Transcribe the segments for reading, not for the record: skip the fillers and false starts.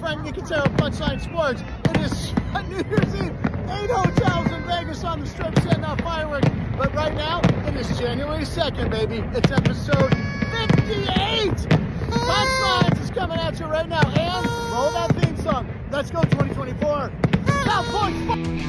Frank Nicotero, Punchline Sports. It is New Year's Eve. 8 hotels in Vegas on the Strip setting off fireworks. But right now, it is January 2nd, baby. It's episode 58. Punchlines is coming at you right now. And roll that theme song. Let's go 2024. South Point Sports.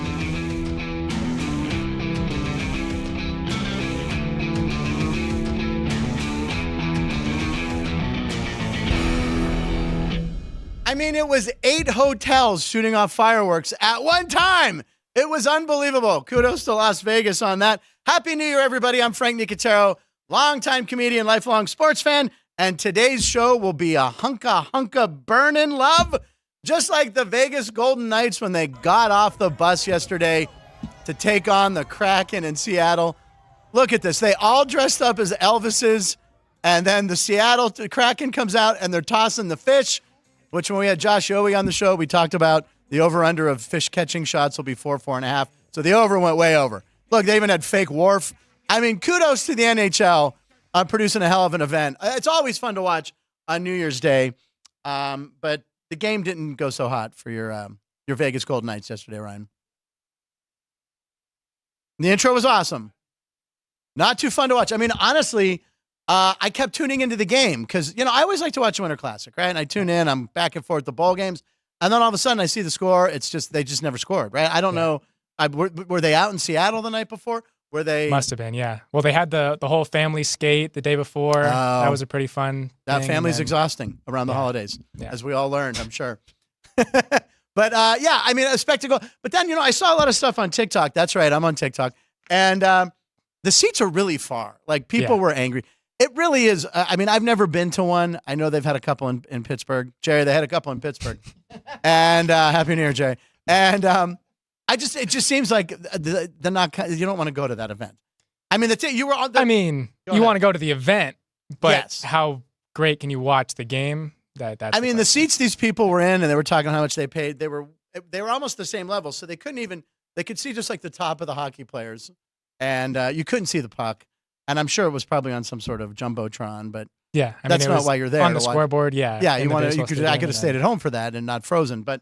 I mean, it was 8 hotels shooting off fireworks at one time. It was unbelievable. Kudos to Las Vegas on that. Happy New Year, everybody. I'm Frank Nicotero, longtime comedian, lifelong sports fan, and today's show will be a hunka burnin' love, just like the Vegas Golden Knights when they got off the bus yesterday to take on the Kraken in Seattle. Look at this. They all dressed up as Elvises, and then the Seattle Kraken comes out, and they're tossing the fish, which when we had Josh Yowie on the show, we talked about the over-under of fish catching shots will be 4.5. So the over went way over. Look, they even had fake wharf. I mean, kudos to the NHL on producing a hell of an event. It's always fun to watch on New Year's Day, but the game didn't go so hot for your Vegas Golden Knights yesterday, Ryan. The intro was awesome. Not too fun to watch. I mean, honestly, I kept tuning into the game because, I always like to watch the Winter Classic, right? And I tune in, I'm back and forth the bowl games, and then all of a sudden I see the score. It's just, they just never scored, right? I don't know. Were they out in Seattle the night before? Were they? Must have been, yeah. Well, they had the whole family skate the day before. That was a pretty fun That thing. family's exhausting around the holidays, as we all learned, I'm sure. But, I mean, a spectacle. But then, I saw a lot of stuff on TikTok. That's right, I'm on TikTok. And the seats are really far. Like, people were angry. It really is. I mean, I've never been to one. I know they've had a couple in Pittsburgh. Jerry, they had a couple in Pittsburgh. And Happy New Year, Jerry. And it just seems like you don't want to go to that event. I mean, you were on. You want to go to the event, but yes. How great can you watch the game? That's the seats these people were in, and they were talking how much they paid. They were almost the same level, so they could see just like the top of the hockey players, and you couldn't see the puck. And I'm sure it was probably on some sort of jumbotron, but that's not why you're there. On the scoreboard, yeah. Yeah, I could have stayed at home for that and not frozen. But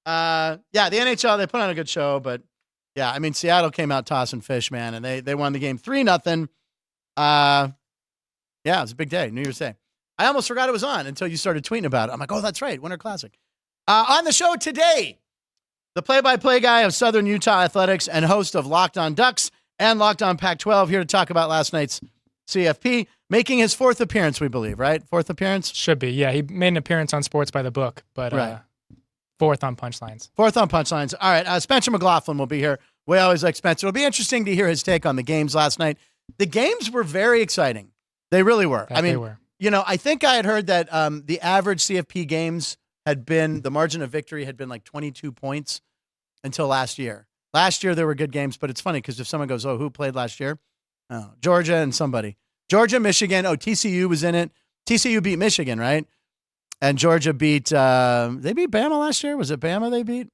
the NHL, they put on a good show. But yeah, I mean, Seattle came out tossing fish, man, and they won the game 3-0. Yeah, it was a big day, New Year's Day. I almost forgot it was on until you started tweeting about it. I'm like, oh, that's right, Winter Classic. On the show today, the play-by-play guy of Southern Utah Athletics and host of Locked On Ducks and Locked On Pac-12, here to talk about last night's CFP, making his 4th appearance, we believe, right? 4th appearance? Should be, yeah. He made an appearance on Sports by the Book, but 4th on Punchlines. 4th on Punchlines. All right, Spencer McLaughlin will be here. We always like Spencer. It'll be interesting to hear his take on the games last night. The games were very exciting. They really were. They were. I think I had heard that the average CFP games the margin of victory had been like 22 points until last year. Last year, there were good games, but it's funny because if someone goes, oh, who played last year? Oh, Georgia and somebody. Georgia, Michigan. Oh, TCU was in it. TCU beat Michigan, right? And Georgia they beat Bama last year? Was it Bama they beat?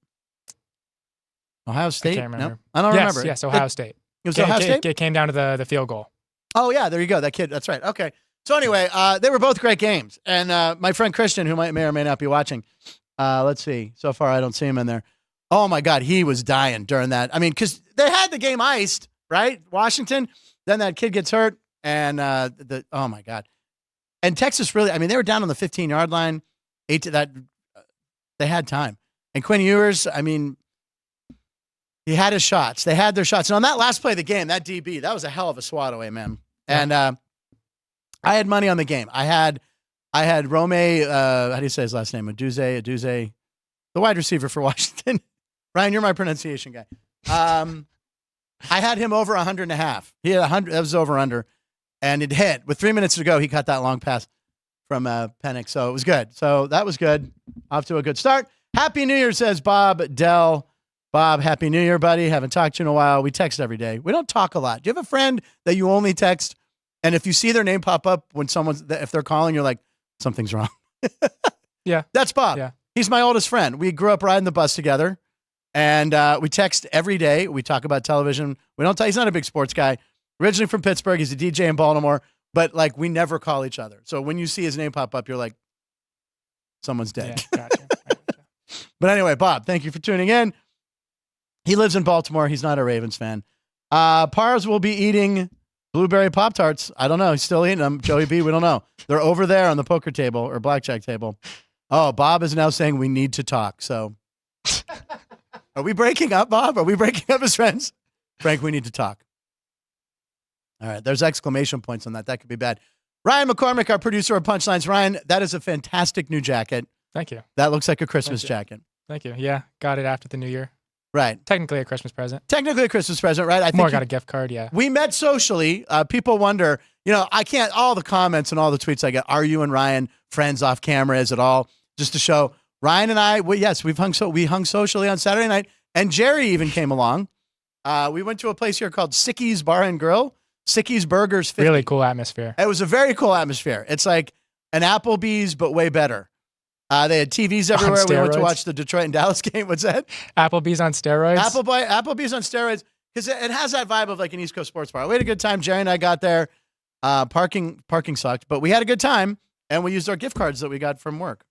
Ohio State? I can't remember. No? I don't remember. Yes, Ohio State. It was Ohio State? It came down to the field goal. Oh, yeah, there you go. That kid. That's right. Okay. So anyway, they were both great games. And my friend Christian, who may or may not be watching, let's see. So far, I don't see him in there. Oh, my God, he was dying during that. I mean, because they had the game iced, right? Washington. Then that kid gets hurt. And oh, my God. And Texas really, they were down on the 15-yard line. They had time. And Quinn Ewers, he had his shots. They had their shots. And on that last play of the game, that DB, that was a hell of a swat away, man. And I had money on the game. I had Rome, how do you say his last name? Aduze, the wide receiver for Washington. Ryan, you're my pronunciation guy. I had him over 100.5. He had 100. That was over under, and it hit with 3 minutes to go. He caught that long pass from Penix, so it was good. So that was good. Off to a good start. Happy New Year, says Bob Dell. Bob, Happy New Year, buddy. Haven't talked to you in a while. We text every day. We don't talk a lot. Do you have a friend that you only text, and if you see their name pop up when if they're calling, you're like, something's wrong? Yeah, that's Bob. Yeah. He's my oldest friend. We grew up riding the bus together. And we text every day. We talk about television. We don't. He's not a big sports guy. Originally from Pittsburgh. He's a DJ in Baltimore. But, we never call each other. So when you see his name pop up, you're like, someone's dead. Yeah, gotcha. But anyway, Bob, thank you for tuning in. He lives in Baltimore. He's not a Ravens fan. Pars will be eating blueberry Pop-Tarts. I don't know. He's still eating them. Joey B, we don't know. They're over there on the poker table or blackjack table. Oh, Bob is now saying we need to talk. So are we breaking up, Bob? Are we breaking up as friends? Frank, we need to talk. All right. There's exclamation points on that. That could be bad. Ryan McCormick, our producer of Punchlines. Ryan, that is a fantastic new jacket. Thank you. That looks like a Christmas jacket. Thank you. Yeah, got it after the new year. Right. Technically a Christmas present. Technically a Christmas present, right? I think got a gift card, yeah. We met socially. People wonder, I can't, all the comments and all the tweets I get, are you and Ryan friends off camera? Is it all just to show? Ryan and I, yes, we hung socially on Saturday night, and Jerry even came along. We went to a place here called Sicky's Bar and Grill. Sicky's Burgers 50. Really cool atmosphere. It was a very cool atmosphere. It's like an Applebee's, but way better. They had TVs everywhere. We went to watch the Detroit and Dallas game. What's that? Applebee's on steroids? Applebee's on steroids because it has that vibe of like an East Coast sports bar. We had a good time. Jerry and I got there. Parking sucked, but we had a good time, and we used our gift cards that we got from work.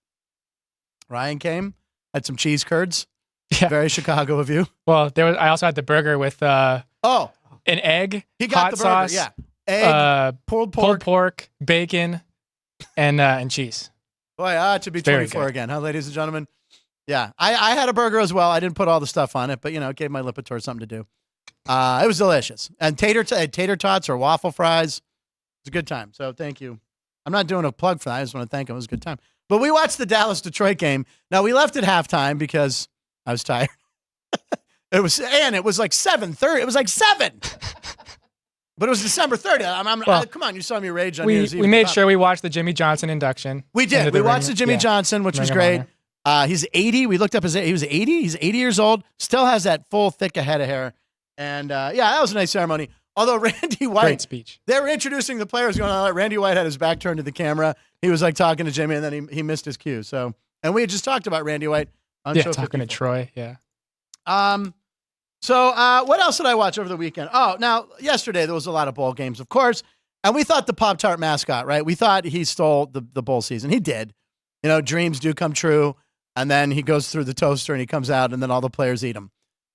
Ryan came, had some cheese curds. Yeah. Very Chicago of you. Well, I also had the burger with an egg, he got hot the burger, sauce, yeah, egg, pulled pork, bacon, and cheese. Boy, I ought to be 24 again, huh, ladies and gentlemen? Yeah, I had a burger as well. I didn't put all the stuff on it, but, it gave my Lipitor something to do. It was delicious. And tater tots or waffle fries. It was a good time. So thank you. I'm not doing a plug for that. I just want to thank him. It was a good time. But we watched the Dallas-Detroit game. Now, we left at halftime because I was tired. It was like 7:30. It was like 7. But it was December 30th. Come on, you saw me rage on New Year's Eve. We made sure we watched the Jimmy Johnson induction. We did. We watched the Jimmy Johnson, which was great. He's 80. We looked up he was 80. He's 80 years old. Still has that full, thick head of hair. And that was a nice ceremony. Although Randy White. Great speech. They were introducing the players going on. Randy White had his back turned to the camera. He was like talking to Jimmy, and then he missed his cue. So, and we had just talked about Randy White on show 54. Talking to Troy. Yeah. So what else did I watch over the weekend? Oh, now, yesterday there was a lot of bowl games, of course, and we thought the Pop-Tart mascot, right? We thought he stole the bowl season. He did. Dreams do come true, and then he goes through the toaster and he comes out, and then all the players eat him.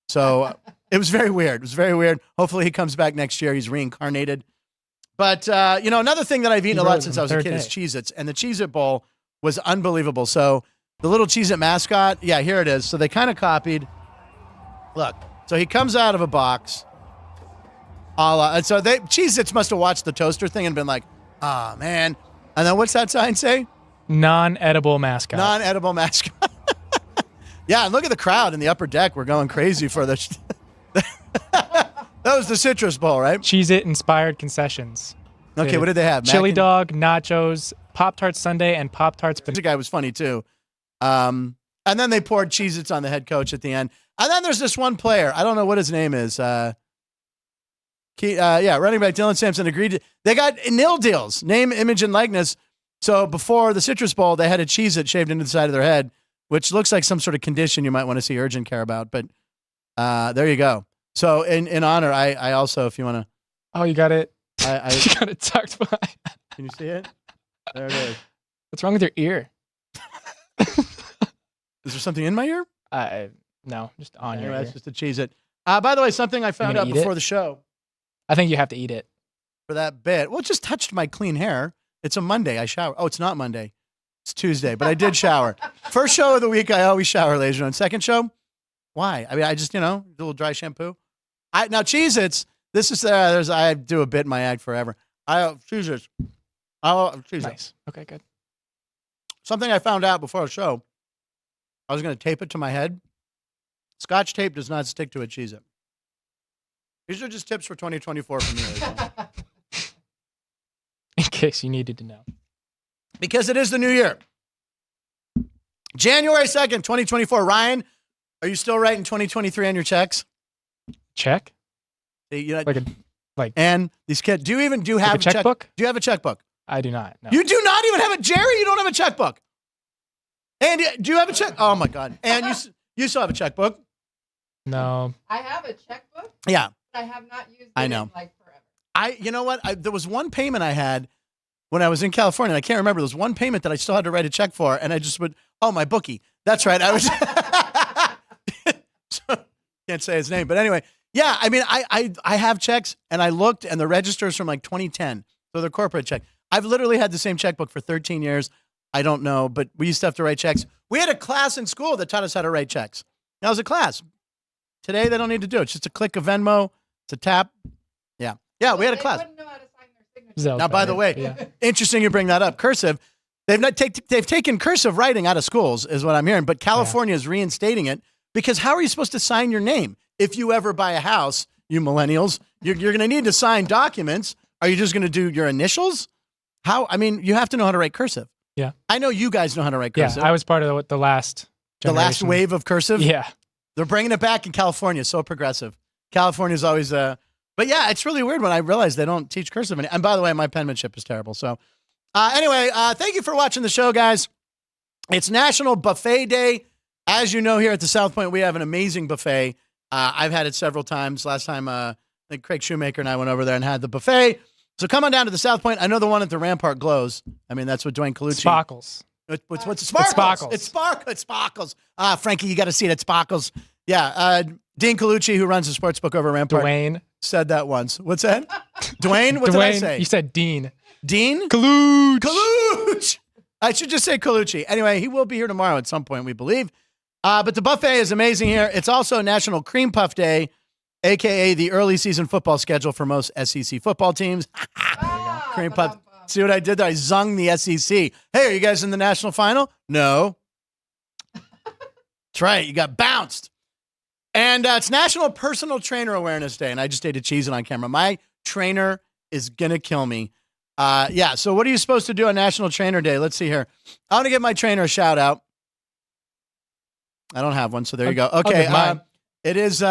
So it was very weird. It was very weird. Hopefully he comes back next year. He's reincarnated. But, another thing that I've eaten a lot since I was a kid is Cheez-Its, and the Cheez-It Bowl was unbelievable. So the little Cheez-It mascot, yeah, here it is. So they kind of copied. Look. So he comes out of a box. And so Cheez-Its must have watched the toaster thing and been like, oh, man. And then what's that sign say? Non-edible mascot. Non-edible mascot. Yeah, and look at the crowd in the upper deck. We're going crazy for this. That was the Citrus Bowl, right? Cheez-It-inspired concessions. Okay, what did they have? Chili dog, nachos, Pop-Tarts sundae, and Pop-Tarts. The guy was funny, too. And then they poured Cheez-Its on the head coach at the end. And then there's this one player. I don't know what his name is. Running back Dylan Sampson agreed. They got nil deals, name, image, and likeness. So before the Citrus Bowl, they had a Cheez-It shaved into the side of their head, which looks like some sort of condition you might want to see urgent care about. But there you go. So in honor, I also, if you want to. Oh, you got it. You got it tucked behind. Can you see it? There it is. What's wrong with your ear? Is there something in my ear? No, just on your ear. That's just a Cheez-It. By the way, something I found out before the show. I think you have to eat it. For that bit. Well, it just touched my clean hair. It's a Monday. I shower. Oh, it's not Monday. It's Tuesday, but I did shower. First show of the week, I always shower, ladies and gentlemen. Second show, why? I mean, I just, a little dry shampoo. Now, Cheez-Its, this is, I do a bit in my act forever. Cheez-Its. Cheez-Its. Nice. Okay, good. Something I found out before the show, I was going to tape it to my head. Scotch tape does not stick to a Cheez-It. These are just tips for 2024 for me. In case you needed to know. Because it is the new year. January 2nd, 2024. Ryan, are you still writing 2023 on your checks? Check? And these kids, do you have a checkbook? Do you have a checkbook? I do not. No. You do not even have Jerry, you don't have a checkbook. And do you have a check? Oh my God. And you still have a checkbook? No. I have a checkbook. Yeah. But I have not used it I know. in forever. You know what? There was one payment I had when I was in California, and I can't remember. There was one payment that I still had to write a check for, and I just would, my bookie. That's right. I was Can't say his name. But anyway, yeah, I mean, I have checks, and I looked, and the register's from like 2010. So they're corporate check. I've literally had the same checkbook for 13 years. I don't know, but we used to have to write checks. We had a class in school that taught us how to write checks. That was a class. Today, they don't need to do it. It's just a click of Venmo. It's a tap. Yeah. Yeah, we had a class. They wouldn't know how to sign their signature. Now, by the way, interesting you bring that up. Cursive. They've taken cursive writing out of schools, is what I'm hearing. But California is reinstating it because how are you supposed to sign your name? If you ever buy a house, you millennials, you're going to need to sign documents. Are you just going to do your initials? How? I mean, you have to know how to write cursive. Yeah. I know you guys know how to write cursive. Yeah, I was part of the last generation. wave of cursive. Yeah. They're bringing it back in California. So progressive. California's always, but yeah, it's really weird when I realize they don't teach cursive. And by the way, my penmanship is terrible. So anyway, thank you for watching the show, guys. It's National Buffet Day. As you know, here at the South Point, we have an amazing buffet. I've had it several times. Last time, I think Craig Shoemaker and I went over there and had the buffet. So come on down to the South Point. I know the one at the Rampart glows. I mean, that's what Dwayne Colucci. Sparkles. What's it? Sparkles. It's Sparkles. Frankie, you got to see it. It's Sparkles. Yeah. Dean Colucci, who runs the sportsbook over at Rampart, Dwayne said that once. What's that? Dwayne? What did I say? You said Dean. Dean? Colucci. I should just say Colucci. Anyway, he will be here tomorrow at some point, we believe. But the buffet is amazing here. It's also National Cream Puff Day, a.k.a. the early season football schedule for most SEC football teams. Cream Puff. See what I did there? I zung the SEC. Hey, are you guys in the national final? No. That's right. You got bounced. And it's National Personal Trainer Awareness Day, and I just ate a cheese on camera. My trainer is going to kill me. Yeah, so what are you supposed to do on National Trainer Day? Let's see here. I want to give my trainer a shout-out. I don't have one, so there you go. Okay, it is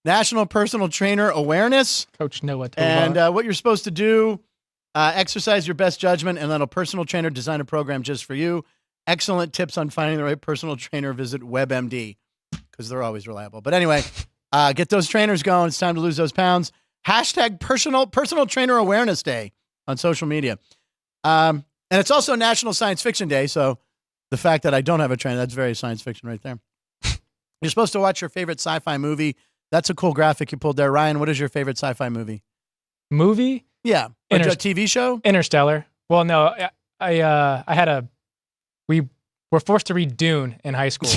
National Personal Trainer Awareness. Coach Noah Tovar. And what you're supposed to do, exercise your best judgment and let a personal trainer design a program just for you. Excellent tips on finding the right personal trainer. Visit WebMD. Because they're always reliable. But anyway, get those trainers going. It's time to lose those pounds. Hashtag personal Trainer Awareness Day on social media. And it's also National Science Fiction Day. So the fact that I don't have a trainer, that's very science fiction right there. You're supposed to watch your favorite sci-fi movie. That's a cool graphic you pulled there. Ryan, what is your favorite sci-fi movie? Movie? Yeah. Or a TV show? Interstellar. Well, no, we were forced to read Dune in high school.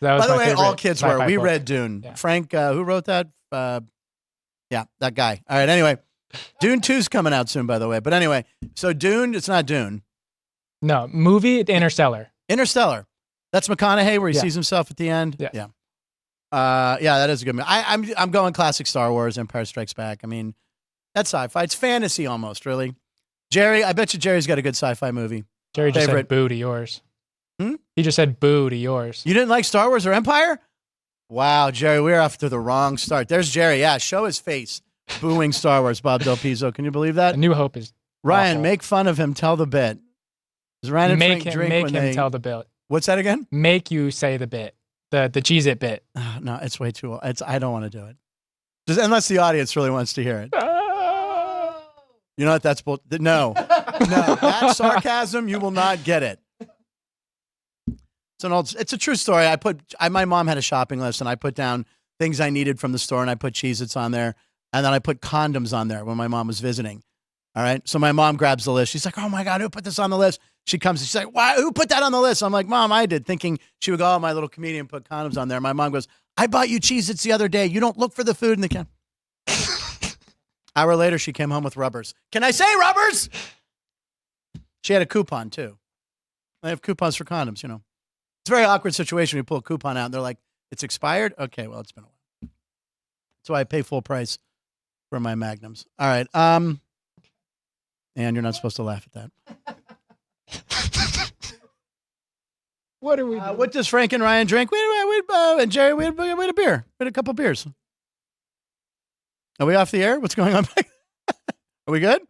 That was By the way, all kids were. We book. read Dune. Yeah. Frank, who wrote that? Yeah, that guy. All right, anyway. Dune 2's coming out soon, by the way. But anyway, so Dune, it's not Dune. No, movie, Interstellar. Interstellar. That's McConaughey where he Yeah. sees himself at the end. Yeah. Yeah. Yeah, that is a good movie. I'm going classic Star Wars, Empire Strikes Back. I mean, that's sci-fi. It's fantasy almost, really. Jerry, I bet you Jerry's got a good sci-fi movie. Jerry just Favorite. said boo to yours. Hmm? He just said boo to yours. You didn't like Star Wars or Empire? Wow, Jerry, we're off to the wrong start. There's Jerry. Yeah, show his face. Booing Star Wars, Bob Del Pizzo. Can you believe that? A New Hope is Ryan, awful. make fun of him. Tell the bit. Does Ryan and Frank drink make when him they... tell the bit. What's that again? Make you say the bit. The Cheez-It bit. No, it's way too... I don't want to do it. Just, unless the audience really wants to hear it. You know what? That's bull... No. No. That sarcasm, you will not get it. It's a true story. My mom had a shopping list, and I put down things I needed from the store, and I put Cheez-Its on there, and then I put condoms on there when my mom was visiting. All right? So my mom grabs the list. She's like, oh, my God, who put this on the list? She comes, and she's like, why? Who put that on the list? I'm like, Mom, I did, thinking she would go, oh, my little comedian put condoms on there. My mom goes, I bought you Cheez-Its the other day. You don't look for the food in the can. Hour later, she came home with rubbers. Can I say rubbers? She had a coupon, too. They have coupons for condoms, you know. It's a very awkward situation when you pull a coupon out and they're like, it's expired? Okay, well, it's been a while. That's why I pay full price for my Magnums. All right. And you're not supposed to laugh at that. What are we doing? What does Frank and Ryan drink? And Jerry, we had a beer. We had a couple beers. Are we off the air? What's going on back? Are we good?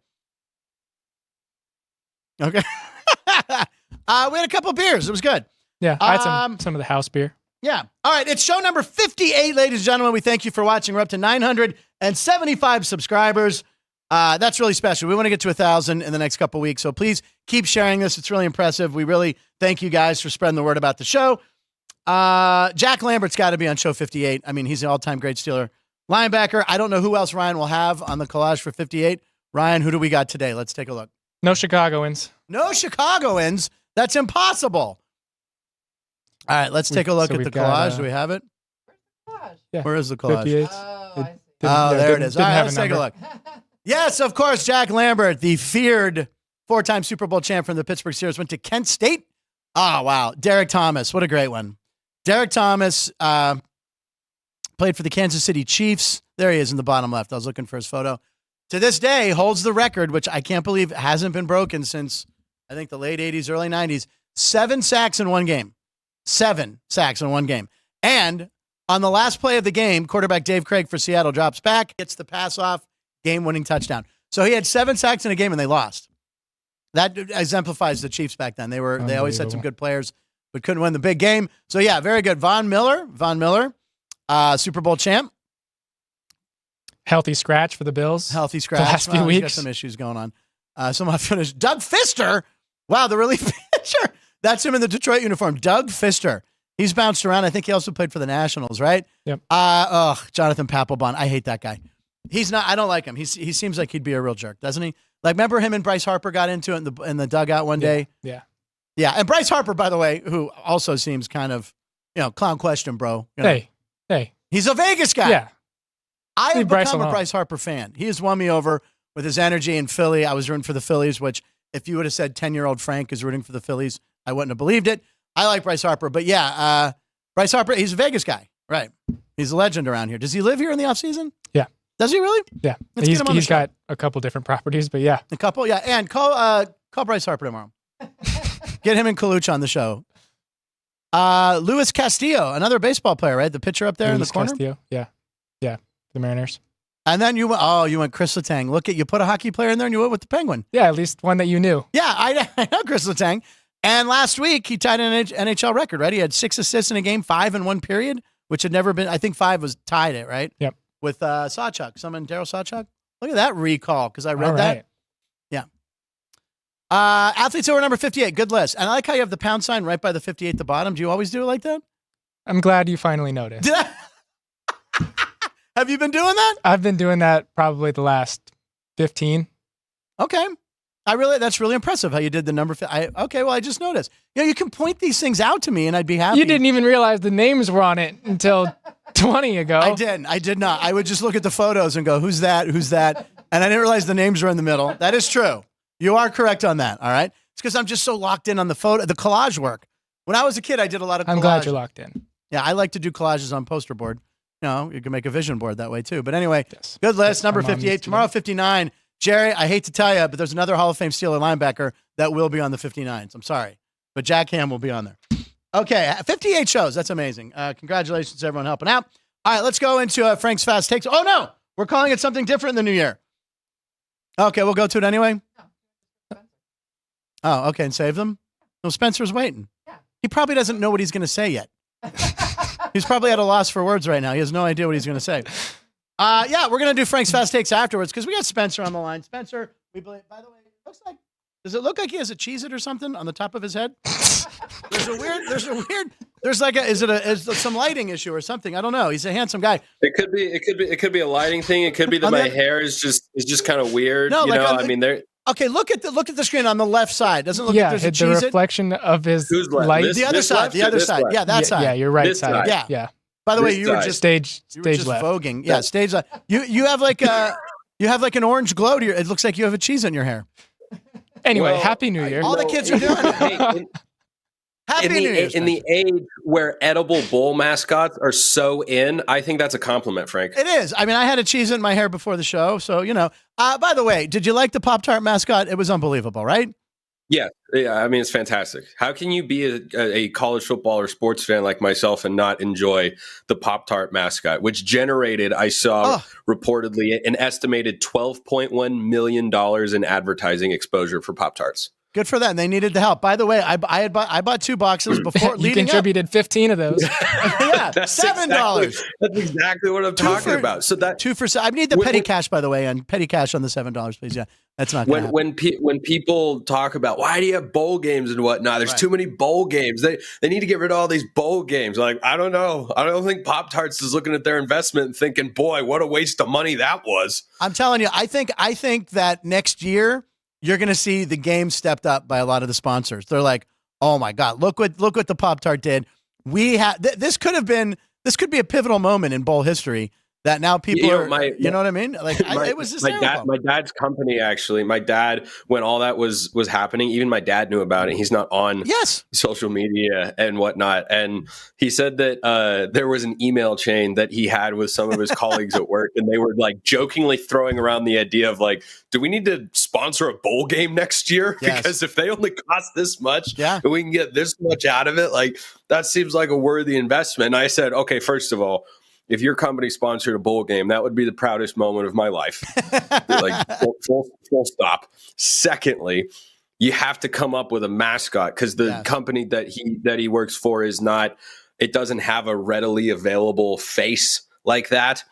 Okay. We had a couple beers. It was good. Yeah, I had some of the house beer. Yeah. All right. It's show number 58, ladies and gentlemen. We thank you for watching. We're up to 975 subscribers. That's really special. We want to get to 1,000 in the next couple weeks. So please keep sharing this. It's really impressive. We really thank you guys for spreading the word about the show. Jack Lambert's got to be on show 58. I mean, he's an all-time great Steeler linebacker. I don't know who else Ryan will have on the collage for 58. Ryan, who do we got today? Let's take a look. No Chicagoans. No Chicagoans? That's impossible. All right, let's take a look at the collage. Do we have it? Gosh. Yeah. Where is the collage? 58. Oh, I see. There it is. All right, let's take a number. look. Yes, of course, Jack Lambert, the feared four-time Super Bowl champ from the Pittsburgh Steelers, went to Kent State. Oh, wow. Derek Thomas, what a great one. Derek Thomas played for the Kansas City Chiefs. There he is in the bottom left. I was looking for his photo. To this day, holds the record, which I can't believe hasn't been broken since, I think, the late 80s, early 90s. 7 sacks in one game. 7 sacks in one game. And on the last play of the game, quarterback Dave Craig for Seattle drops back, gets the pass off, game-winning touchdown. So he had 7 sacks in a game, and they lost. That exemplifies the Chiefs back then. They always had some good players, but couldn't win the big game. So, yeah, very good. Von Miller, Super Bowl champ. Healthy scratch for the Bills. Healthy scratch. The last few He's got weeks. some issues going on. Somehow finished. Doug Fister. Wow, the relief pitcher. That's him in the Detroit uniform. Doug Fister. He's bounced around. I think he also played for the Nationals, right? Yep. Jonathan Papelbon. I hate that guy. He's not. I don't like him. He seems like he'd be a real jerk, doesn't he? Like, remember him and Bryce Harper got into it in the dugout one day? Yeah. Yeah. And Bryce Harper, by the way, who also seems kind of, clown question, bro. Hey. He's a Vegas guy. Yeah. I have Leave Bryce become a alone. Bryce Harper fan. He has won me over with his energy in Philly. I was rooting for the Phillies, which if you would have said 10-year-old Frank is rooting for the Phillies, I wouldn't have believed it. I like Bryce Harper. But yeah, Bryce Harper, he's a Vegas guy. Right. He's a legend around here. Does he live here in the offseason? Yeah. Does he really? Yeah. Let's get him on the He's show. got a couple different properties, but yeah. A couple, yeah. And call Bryce Harper tomorrow. Get him and Kaluch on the show. Luis Castillo, another baseball player, right? The pitcher up there in the corner. Castillo. Yeah. The Mariners. And then you went Chris Letang. Look at you put a hockey player in there and you went with the Penguin. Yeah, at least one that you knew. Yeah, I know Chris Letang. And last week he tied an NHL record, right? He had 6 assists in a game, 5 in one period, which had never been. I think 5 was tied it, right? Yep. With Sawchuk, Daryl Sawchuk. Look at that recall because I read All that. right. Yeah. Athletes over number 58. Good list. And I like how you have the pound sign right by the 58 at the bottom. Do you always do it like that? I'm glad you finally noticed. Did I? Have you been doing that? I've been doing that probably the last 15. Okay. That's really impressive how you did the number. Okay, well, I just noticed. You can point these things out to me and I'd be happy. You didn't even realize the names were on it until 20 ago. I did not. I would just look at the photos and go, who's that? Who's that? And I didn't realize the names were in the middle. That is true. You are correct on that. All right. It's because I'm just so locked in on the collage work. When I was a kid, I did a lot of collage. I'm glad you're locked in. Yeah, I like to do collages on poster board. You can make a vision board that way too. But anyway, Yes. good list. Number My mom 58. used to Tomorrow, do 59. Jerry, I hate to tell you, but there's another Hall of Fame Steeler linebacker that will be on the 59s. I'm sorry. But Jack Ham will be on there. Okay, 58 shows. That's amazing. Congratulations to everyone helping out. All right, let's go into Frank's Fast Takes. Oh, no. We're calling it something different in the new year. Okay, we'll go to it anyway. Oh, okay, and save them? No, Spencer's waiting. Yeah. He probably doesn't know what he's going to say yet. He's probably at a loss for words right now. He has no idea what he's going to say. Yeah, we're going to do Frank's Fast Takes afterwards because we got Spencer on the line. Spencer, we believe, by the way, does it look like he has a Cheez-It or something on the top of his head? Is some lighting issue or something? I don't know. He's a handsome guy. It could be a lighting thing. It could be that my hair is just kind of weird. No, there. Okay, look at the screen on the left side. Doesn't look Yeah, like there's a the Cheez-It. reflection of his Who's left? light. This- The other side. The other this side. left? Yeah, that side. Yeah, your right This side. side. Yeah. Yeah. By the way, This you were side. just Stage left. voguing. Yeah, stage left. You have like an orange glow to your. It looks like you have a cheese in your hair. Anyway, Well, Happy New Year. All the kids are doing it. Hey, Happy New Year. in the age where edible bowl mascots are so in, I think that's a compliment, Frank. It is. I mean, I had a cheese in my hair before the show, so by the way, did you like the Pop-Tart mascot? It was unbelievable, right? Yeah, I mean, it's fantastic. How can you be a college football or sports fan like myself and not enjoy the Pop-Tart mascot, which generated, I saw reportedly, an estimated $12.1 million in advertising exposure for Pop-Tarts? Good for them. They needed the help. By the way, I bought 2 boxes before. You contributed 15 of those. Yeah, $7. That's exactly what I'm talking about. So that 2 for. I need the petty cash, by the way, and petty cash on the $7, please. Yeah, that's not going to happen. When people talk about why do you have bowl games and whatnot, there's too many bowl games. They need to get rid of all these bowl games. Like, I don't know. I don't think Pop-Tarts is looking at their investment and thinking, boy, what a waste of money that was. I'm telling you, I think that next year you're going to see the game stepped up by a lot of the sponsors. They're like, oh my God, look what the Pop-Tart did. We had this could be a pivotal moment in bowl history that now people you know what I mean? Like it was just my dad's company, actually. My dad, when all that was happening, even my dad knew about it. He's not on social media and whatnot. And he said that there was an email chain that he had with some of his colleagues at work, and they were like jokingly throwing around the idea of like, do we need to sponsor a bowl game next year? Yes. Because if they only cost this much and we can get this much out of it, like that seems like a worthy investment. And I said, okay, first of all, if your company sponsored a bowl game, that would be the proudest moment of my life. Like full stop. Secondly, you have to come up with a mascot because the company that he works for is not. It doesn't have a readily available face like that.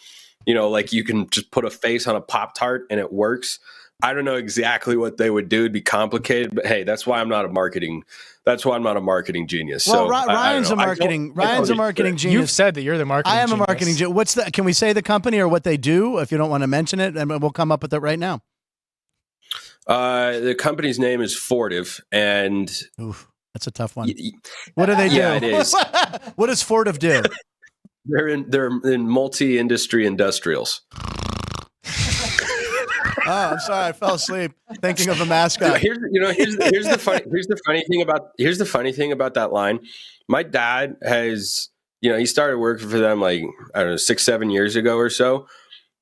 You know, like you can just put a face on a Pop-Tart and it works. I don't know exactly what they would do. It'd be complicated, but hey, that's why I'm not a marketing genius. Well, So Ryan's a marketing genius. You've said that you're the marketing I am genius. a marketing genius. Can we say the company or what they do if you don't want to mention it? And we'll come up with it right now. The company's name is Fortive, and oof, that's a tough one. What do they do? Yeah, it is. What does Fortive do? They're in multi-industry industrials. Oh, I'm sorry. I fell asleep thinking of a mascot. Here's the funny thing about that line. My dad has, he started working for them like, I don't know, 6-7 years ago or so.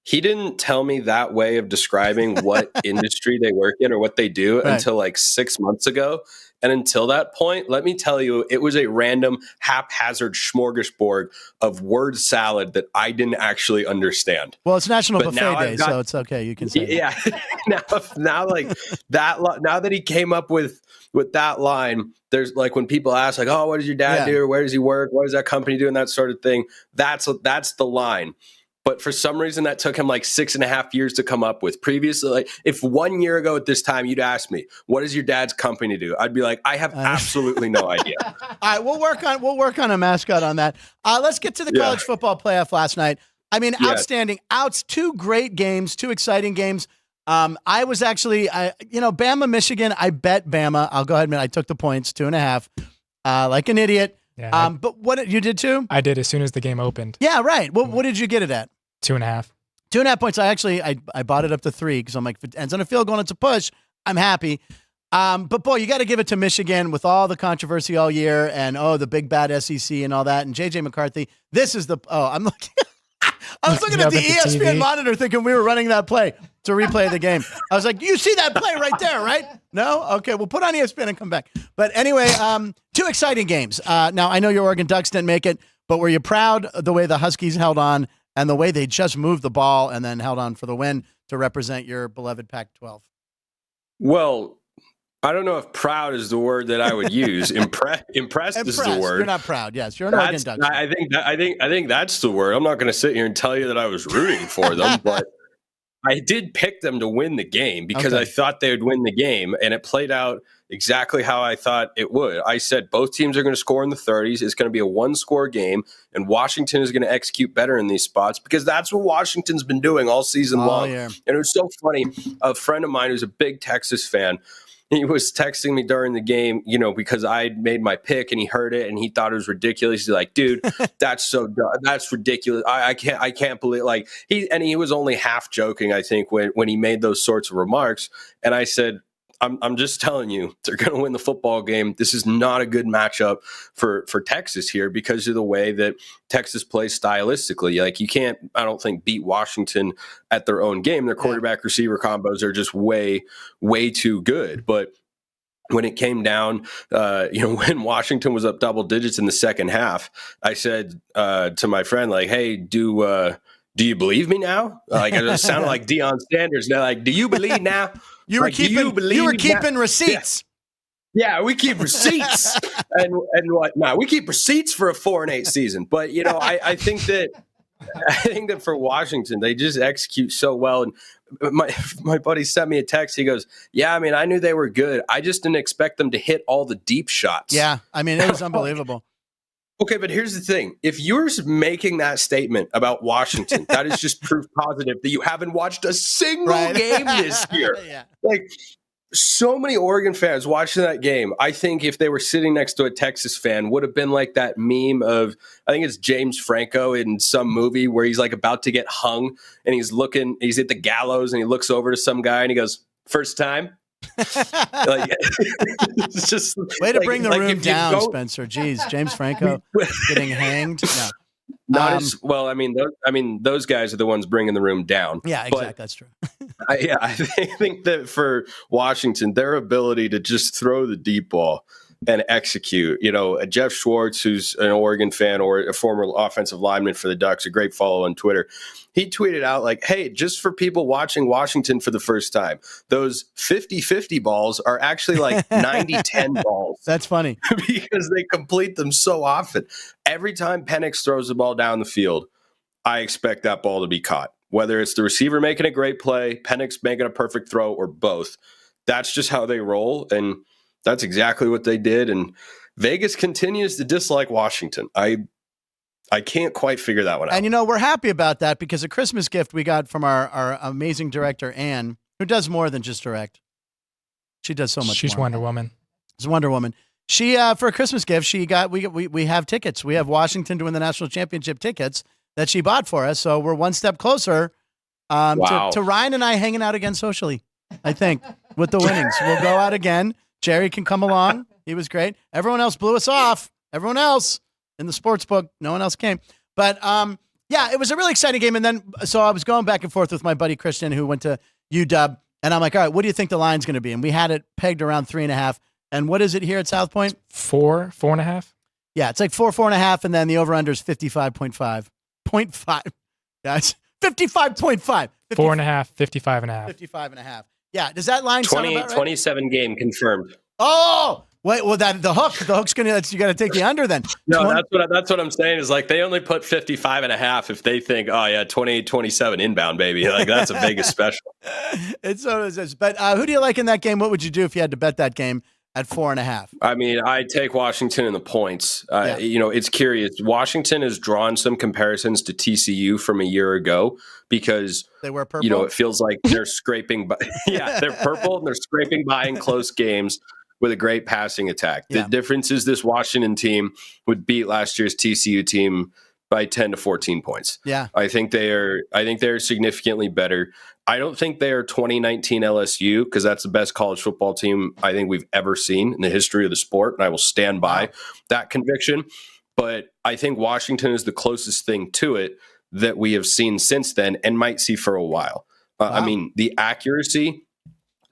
He didn't tell me that way of describing what industry they work in or what they do until like 6 months ago. And until that point, let me tell you, it was a random haphazard smorgasbord of word salad that I didn't actually understand. Well, it's National Buffet Day, so it's okay. You can say that. now like that. Now that he came up with that line, there's like when people ask like, "Oh, what does your dad do? Or where does he work? What does that company do?" and that sort of thing. That's the line. But for some reason, that took him like 6.5 years to come up with. Previously, like if 1 year ago at this time you'd ask me, "What does your dad's company do?" I'd be like, "I have absolutely no idea." All right, we'll work on a mascot on that. Let's get to the college football playoff last night. I mean, outstanding. 2 great games, 2 exciting games. I was actually, Bama, Michigan. I bet Bama. I'll go ahead and admit I took the points, 2.5, like an idiot. Yeah, but what you did too? I did as soon as the game opened. Yeah, right. What did you get it at? 2.5. 2.5 points. I bought it up to 3 because I'm like, if it ends on a field goal and it's a push, I'm happy. But boy, you got to give it to Michigan with all the controversy all year and the big bad SEC and all that. And JJ McCarthy. This is I'm looking. I was looking at the ESPN monitor thinking we were running that play to replay the game. I was like, you see that play right there, right? No? Okay, we'll put on ESPN and come back. But anyway, 2 exciting games. Now, I know your Oregon Ducks didn't make it, but were you proud of the way the Huskies held on and the way they just moved the ball and then held on for the win to represent your beloved Pac-12? Well, I don't know if proud is the word that I would use. Impressed is the word. You're not proud. Yes, you're an Oregon Ducks. I think that's the word. I'm not going to sit here and tell you that I was rooting for them, but I did pick them to win the game because I thought they would win the game, and it played out exactly how I thought it would. I said both teams are going to score in the 30s. It's going to be a 1-score game, and Washington is going to execute better in these spots because that's what Washington's been doing all season long. Yeah. And it was so funny. A friend of mine who's a big Texas fan, he was texting me during the game, because I made my pick and he heard it and he thought it was ridiculous. He's like, "Dude, that's so dumb. That's ridiculous. I can't believe." Like he was only half joking, I think, when he made those sorts of remarks. And I said, I'm just telling you, they're going to win the football game. This is not a good matchup for Texas here because of the way that Texas plays stylistically. Like you can't, I don't think, beat Washington at their own game. Their quarterback receiver combos are just way, way too good. But when it came down, when Washington was up double digits in the second half, I said to my friend, like, "Hey, do you believe me now?" Like it sounded like Deion Sanders. Now, like, "Do you believe now?" You were keeping receipts. Yeah, we keep receipts and whatnot. We keep receipts for a 4-8 season. But I think that for Washington, they just execute so well. And my buddy sent me a text. He goes, "Yeah, I mean, I knew they were good. I just didn't expect them to hit all the deep shots." Yeah, I mean, it was unbelievable. Okay, but here's the thing. If you're making that statement about Washington, that is just proof positive that you haven't watched a single game this year. Yeah. Like, so many Oregon fans watching that game, I think if they were sitting next to a Texas fan, would have been like that meme of, I think it's James Franco in some movie where he's like about to get hung and he's at the gallows and he looks over to some guy and he goes, "First time?" Like, it's just way to bring the room if you down, Spencer. Jeez, James Franco getting hanged. No. Not as well. I mean, those guys are the ones bringing the room down. Yeah, exactly. That's true. I think that for Washington, their ability to just throw the deep ball and execute. Jeff Schwartz, who's an Oregon fan or a former offensive lineman for the Ducks, a great follow on Twitter. He tweeted out like, "Hey, just for people watching Washington for the first time, those 50-50 balls are actually like 90-10 balls." That's funny because they complete them so often. Every time Penix throws the ball down the field, I expect that ball to be caught. Whether it's the receiver making a great play, Penix making a perfect throw, or both. That's just how they roll, and that's exactly what they did. And Vegas continues to dislike Washington. I can't quite figure that one out. And, we're happy about that because a Christmas gift we got from our amazing director, Ann, who does more than just direct. She does so much She's more. Wonder Woman. She's Wonder Woman. She, for a Christmas gift, we have tickets. We have Washington to win the national championship tickets that she bought for us. So we're one step closer to Ryan and I hanging out again socially, I think, with the winnings. We'll go out again. Jerry can come along. He was great. Everyone else blew us off. Everyone else in the sports book, no one else came. But yeah, it was a really exciting game. And then, so I was going back and forth with my buddy Christian, who went to UW, and I'm like, all right, what do you think the line's going to be? And we had it pegged around 3.5. And what is it here at South Point? 4.5. Yeah, it's like 4.5, and then the over/under is 55.5. 0.5. That's 55.5. 4.5, 55.5. 55.5. Yeah, does that line sound about right? 27 game confirmed. Oh, wait, well, the hook's going to, you got to take the under then. No, that's what I'm saying is like they only put 55.5 if they think, oh yeah, 28-27 inbound, baby. Like that's a Vegas special. It's so is this. But who do you like in that game? What would you do if you had to bet that game at 4.5? I mean, I take Washington in the points. It's curious. Washington has drawn some comparisons to TCU from a year ago because they were purple. It feels like they're scraping by. Yeah, they're purple and they're scraping by in close games with a great passing attack. The difference is this Washington team would beat last year's TCU team by 10 to 14 points. Yeah. I think they are significantly better. I don't think they are 2019 LSU because that's the best college football team I think we've ever seen in the history of the sport, and I will stand by that conviction. But I think Washington is the closest thing to it that we have seen since then and might see for a while. I mean, the accuracy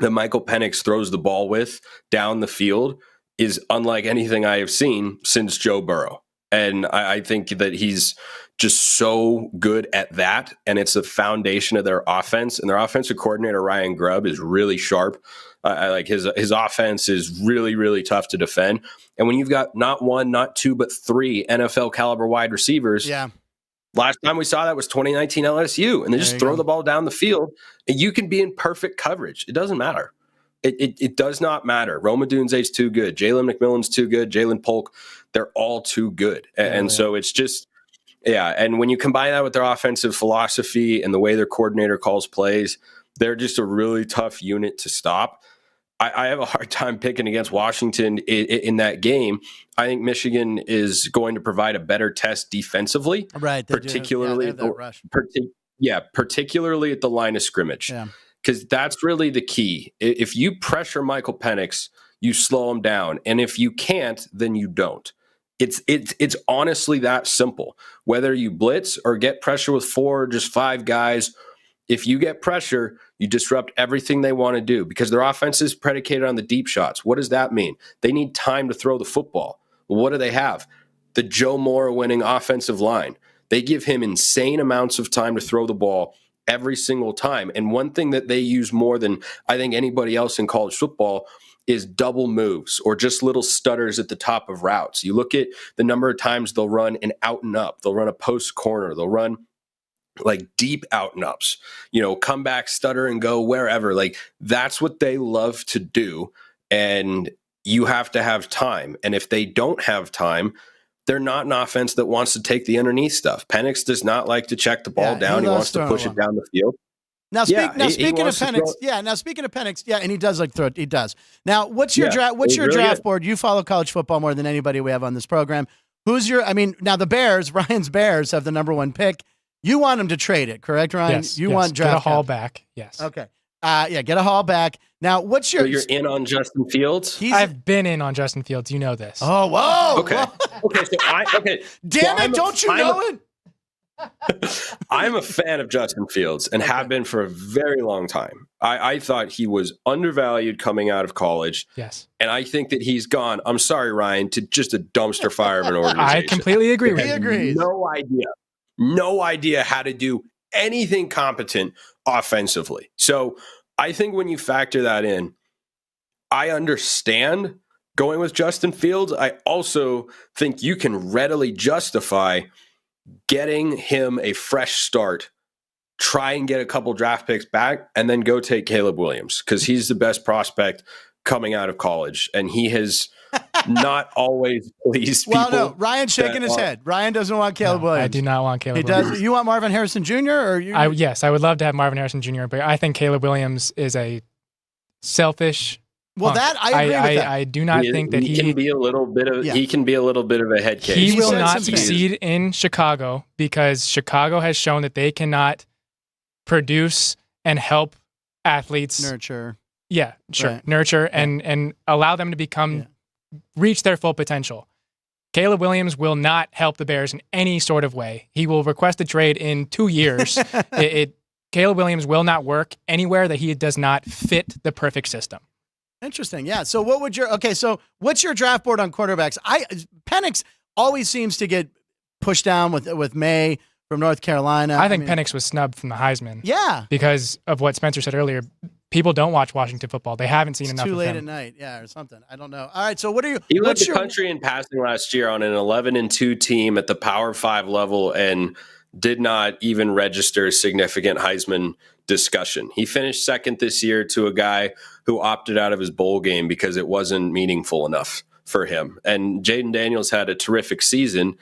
that Michael Penix throws the ball with down the field is unlike anything I have seen since Joe Burrow. And I think that he's just so good at that. And it's the foundation of their offense. And their offensive coordinator, Ryan Grubb, is really sharp. I like his offense is really, really tough to defend. And when you've got not one, not two, but 3 NFL caliber wide receivers. Yeah. Last time we saw that was 2019 LSU. And they just throw the ball down the field. And you can be in perfect coverage. It doesn't matter. It does not matter. Rome Odunze's too good. Jalen McMillan's too good. Jalen Polk, they're all too good. And so it's just, and when you combine that with their offensive philosophy and the way their coordinator calls plays, they're just a really tough unit to stop. I have a hard time picking against Washington in that game. I think Michigan is going to provide a better test defensively. Right. Particularly, particularly at the line of scrimmage. Yeah. Because that's really the key. If you pressure Michael Penix, you slow him down. And if you can't, then you don't. It's honestly that simple. Whether you blitz or get pressure with 4 or just 5 guys, if you get pressure, you disrupt everything they want to do because their offense is predicated on the deep shots. What does that mean? They need time to throw the football. Well, what do they have? The Joe Moore winning offensive line. They give him insane amounts of time to throw the ball every single time. And one thing that they use more than I think anybody else in college football is double moves or just little stutters at the top of routes. You look at the number of times they'll run an out and up, they'll run a post corner, they'll run like deep out and ups, come back, stutter and go wherever. Like that's what they love to do. And you have to have time. And if they don't have time, they're not an offense that wants to take the underneath stuff. Penix does not like to check the ball down. He wants to push it down the field. Now, speaking of Penix, and he does like throw it. He does. Now, what's your draft? What's your draft board? You follow college football more than anybody we have on this program. Who's your? I mean, now the Bears, Ryan's Bears have the number 1 pick. You want them to trade it, correct, Ryan? Yes. You want draft get a haul back. Yes. Okay. Get a haul back. Now, what's your? So you're in on Justin Fields? I've been in on Justin Fields. You know this. Oh, whoa. Okay. Whoa. Okay. Damn it! Don't you know it? I'm a fan of Justin Fields and have been for a very long time. I thought he was undervalued coming out of college. Yes. And I think that he's gone, I'm sorry, Ryan, to just a dumpster fire of an organization. I completely agree with you. He agrees. No idea how to do anything competent offensively. So I think when you factor that in, I understand going with Justin Fields. I also think you can readily justify getting him a fresh start, try and get a couple draft picks back, and then go take Caleb Williams because he's the best prospect coming out of college. And he has not always pleased people. Well, no, Ryan's shaking his head. Ryan doesn't want Caleb Williams. I do not want Caleb Williams. He does. You want Marvin Harrison Jr. or you? Yes, I would love to have Marvin Harrison Jr., but I think Caleb Williams is a selfish. Well, punk. I agree with that. I do not think that he can be a little bit of he can be a little bit of a head case. He will not succeed in Chicago because Chicago has shown that they cannot produce and help athletes nurture. Yeah, sure. Right. Nurture and allow them to become reach their full potential. Caleb Williams will not help the Bears in any sort of way. He will request a trade in 2 years. Caleb Williams will not work anywhere that he does not fit the perfect system. Interesting. Yeah. So what's your draft board on quarterbacks? Penix always seems to get pushed down with May from North Carolina. I think Penix was snubbed from the Heisman. Yeah. Because of what Spencer said earlier. People don't watch Washington football. They haven't seen enough of him. Too late at night. Yeah, or something. I don't know. All right. So what are you? He led the country in passing last year on an 11-2 team at the Power 5 level and did not even register significant Heisman discussion. He finished second this year to a guy who opted out of his bowl game because it wasn't meaningful enough for him. And Jaden Daniels had a terrific season,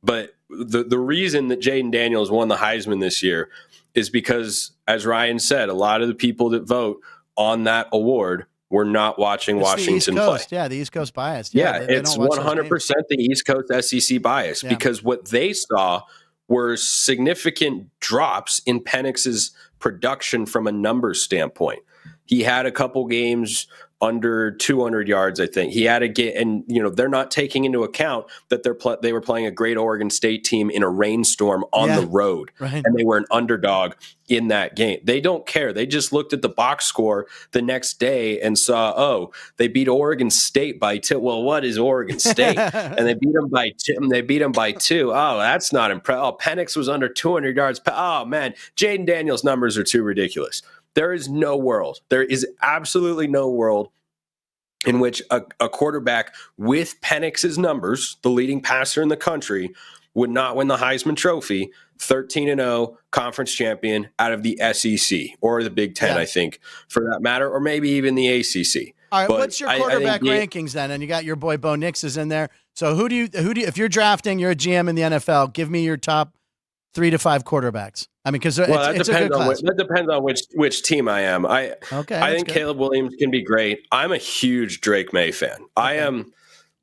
but the reason that Jaden Daniels won the Heisman this year is because, as Ryan said, a lot of the people that vote on that award were not watching Washington play. Yeah, the East Coast bias. It's 100% the East Coast SEC bias because what they saw were significant drops in Penix's production from a numbers standpoint. He had a couple games under 200 yards, I think. He had a game, and they're not taking into account that they were playing a great Oregon State team in a rainstorm on the road, right. And they were an underdog in that game. They don't care. They just looked at the box score the next day and saw, they beat Oregon State by 2. Well, what is Oregon State? And they beat them by 2. They beat them by 2. Oh, that's not impressive. Oh, Penix was under 200 yards. Oh man, Jaden Daniels' numbers are too ridiculous. There is absolutely no world in which a quarterback with Penix's numbers, the leading passer in the country, would not win the Heisman Trophy, 13-0 conference champion out of the SEC or the Big Ten, I think, for that matter, or maybe even the ACC. All right, what's your quarterback rankings then? And you got your boy Bo Nix is in there. So who do you if you're drafting, you're a GM in the NFL, give me your top 3 to 5 quarterbacks. I mean, because it's a good class. That depends on which team I am. I think Caleb Williams can be great. I'm a huge Drake May fan. Okay.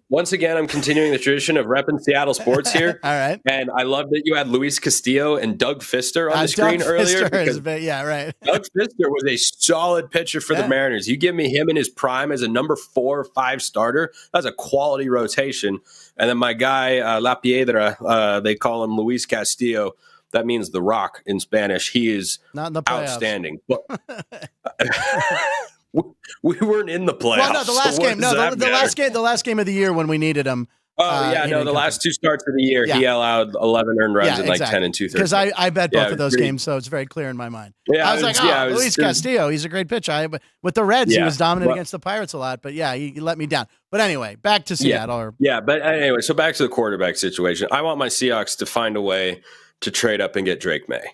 Once again, I'm continuing the tradition of repping Seattle sports here. All right. And I love that you had Luis Castillo and Doug Fister on the screen earlier. Right. Doug Fister was a solid pitcher for the Mariners. You give me him in his prime as a number 4 or 5 starter, that's a quality rotation. And then my guy, La Piedra, they call him Luis Castillo. That means the Rock in Spanish. He is not in the outstanding. We weren't in the playoffs. Well, no, the last game. No, the last game of the year when we needed him. The last 2 starts of the year, he allowed 11 earned runs in like 10 and 2/3. Because I bet both of those games, so it's very clear in my mind. I was Luis Castillo, he's a great pitcher. With the Reds, he was dominant against the Pirates a lot, but he let me down. But anyway, back to Seattle. But anyway, so back to the quarterback situation. I want my Seahawks to find a way to trade up and get Drake May.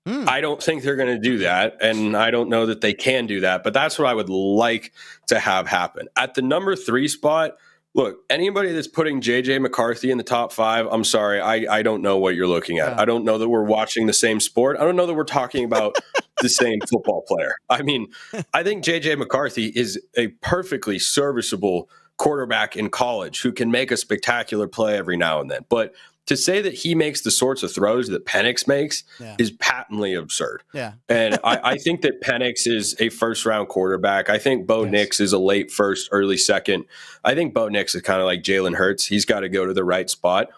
I don't think they're going to do that, and I don't know that they can do that, but that's what I would like to have happen. At the number 3 spot, look, anybody that's putting J.J. McCarthy in the top 5, I'm sorry, I don't know what you're looking at. I don't know that we're watching the same sport. I don't know that we're talking about the same football player. I mean, I think J.J. McCarthy is a perfectly serviceable quarterback in college who can make a spectacular play every now and then. But to say that he makes the sorts of throws that Penix makes is patently absurd. And I think that Penix is a first-round quarterback. I think Bo Nix is a late first, early second. I think Bo Nix is kind of like Jalen Hurts. He's got to go to the right spot.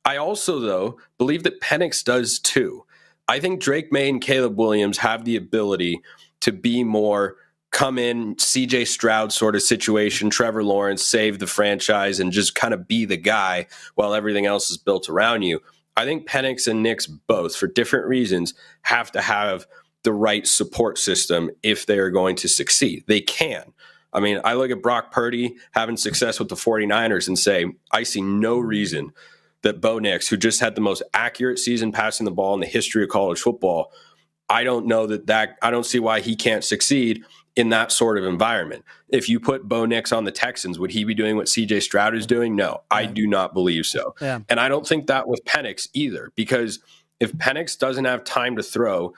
I also, though, believe that Penix does too. I think Drake May and Caleb Williams have the ability to be more come in, CJ Stroud sort of situation, Trevor Lawrence, save the franchise and just kind of be the guy while everything else is built around you. I think Penix and Nix both, for different reasons, have to have the right support system if they are going to succeed. They can. I mean, I look at Brock Purdy having success with the 49ers and say, I see no reason that Bo Nix, who just had the most accurate season passing the ball in the history of college football, I don't see why he can't succeed in that sort of environment. If you put Bo Nix on the Texans, would he be doing what CJ Stroud is doing? No, I do not believe so. And I don't think that with Penix either, because if Penix doesn't have time to throw,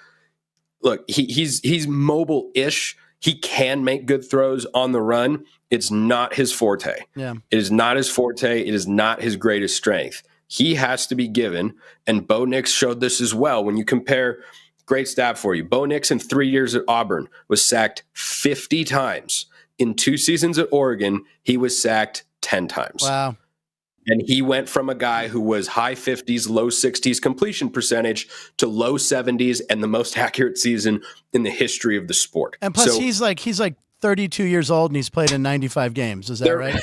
look, he's mobile-ish. He can make good throws on the run. It's not his forte. It is not his forte. It is not his greatest strength. He has to be given, and Bo Nix showed this as well. When you compare, great stat for you, Bo Nix in 3 years at Auburn was sacked 50 times. In 2 seasons at Oregon, he was sacked 10 times. Wow. And he went from a guy who was high 50s, low 60s completion percentage to low 70s and the most accurate season in the history of the sport. And plus, he's like 32 years old and he's played in 95 games. Is that right?